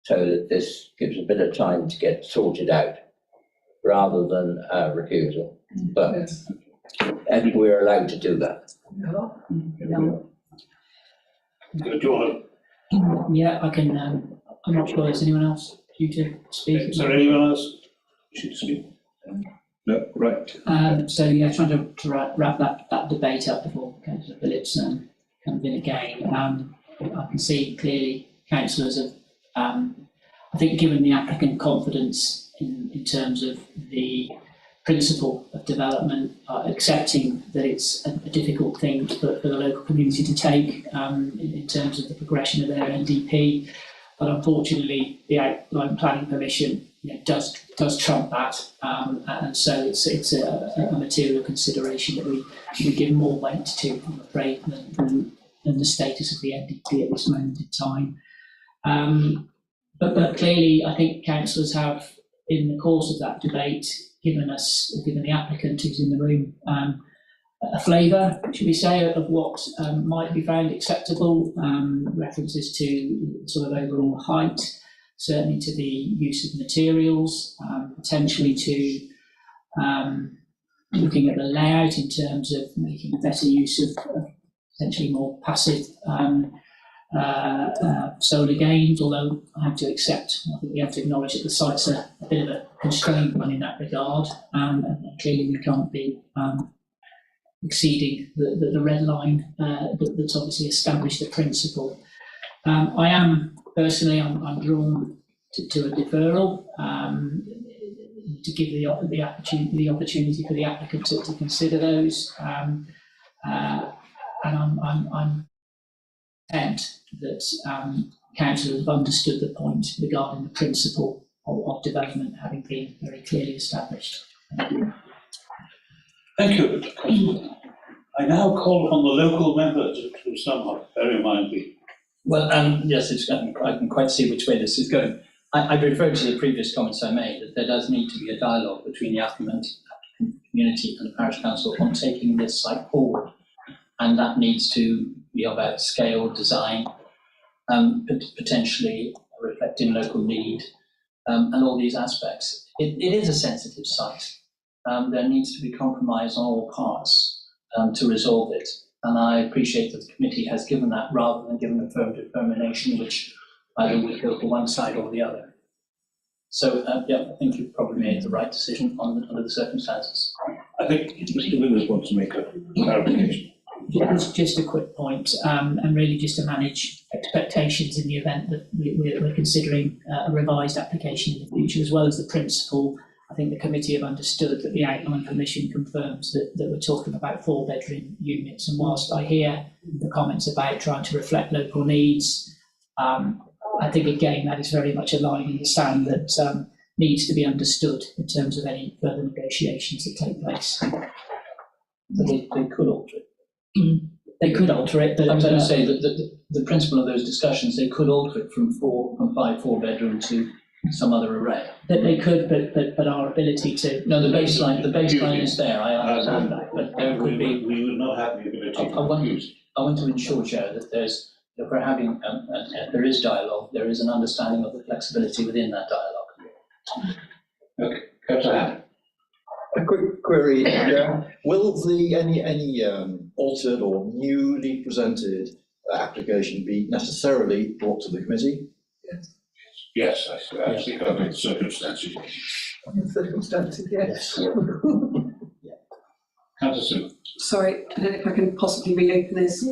so that this gives a bit of time to get sorted out rather than recusal. But and we're allowed to do that. Yeah, I can. I'm not sure. Is anyone else due to speak? Is there anyone else should speak? No, right. So yeah, trying to wrap that debate up before Councillor Phillips comes in again. I can see clearly councillors have, I think, given the applicant confidence in terms of the principle of development, accepting that it's a difficult thing for the local community to take in terms of the progression of their NDP. But unfortunately, the outline planning permission does trump that, and so it's a material consideration that we give more weight to, I'm afraid, than the status of the NDP at this moment in time. But clearly, I think councillors have, in the course of that debate, given the applicant who's in the room a flavour, should we say, of what might be found acceptable, references to sort of overall height, certainly to the use of materials, potentially to looking at the layout in terms of making a better use of potentially more passive solar gains, although I have to accept, I think we have to acknowledge that the site's a bit of a constrained one in that regard, and clearly we can't be exceeding the red line that's obviously established the principle. I am personally, I'm drawn to a deferral to give the opportunity for the applicant to consider those, and I'm content that council have understood the point regarding the principle of development having been very clearly established. Thank you, Councillor. I now call upon the local members to somehow bear in mind the. Well, yes, I can quite see which way this is going. I'd referred to the previous comments I made, that there does need to be a dialogue between the applicant community and the parish council on taking this site forward. And that needs to be about scale, design, potentially reflecting local need, and all these aspects. It is a sensitive site. There needs to be compromise on all parts to resolve it. And I appreciate that the committee has given that rather than given a firm determination, which either we go for one side or the other. So, yeah, I think you've probably made the right decision under the circumstances. I think Mr. Withers wants to make a clarification. Just a quick point, and really just to manage expectations in the event that we're considering a revised application in the future, as well as the principle. I think the committee have understood that the outline permission confirms that we're talking about 4-bedroom units. And whilst I hear the comments about trying to reflect local needs, I think again that is very much aligned in the stand that needs to be understood in terms of any further negotiations that take place. But they could alter it. They could alter it, but I was going to say that the principle of those discussions, they could alter it from 4-bedroom to some other array. That they could, but our ability to. No, the baseline is there. I understand that, but there could be. We would not have the ability to I want to ensure, Chair, that if we're having, there is dialogue, there is an understanding of the flexibility within that dialogue. Okay, Councillor. A quick query, will any altered or newly presented application be necessarily brought to the committee? Yes, I think under the circumstances. Under circumstances, yes. Councillor. Sorry, I don't know if I can possibly reopen this.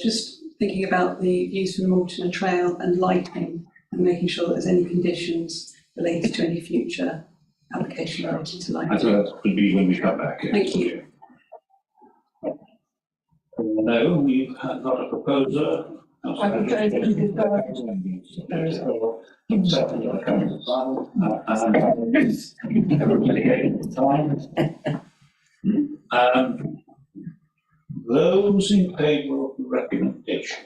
Just thinking about the views from the Mortimer Trail and lighting and making sure that there's any conditions related to any future application related to lighting. I think that could be when we come back. Thank you. No, we've got a proposer. I propose that we defer. Those in favour of the recommendation.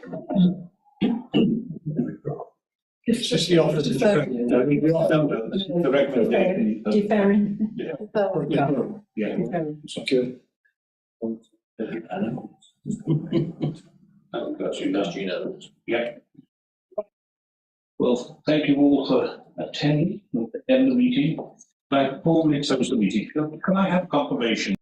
It's just the office. The recommendation. Deferring. Yeah. Thank you. That's unanimous. Yeah. Well, thank you all for attending. We'll end the meeting. I formally close the meeting. Can I have confirmation?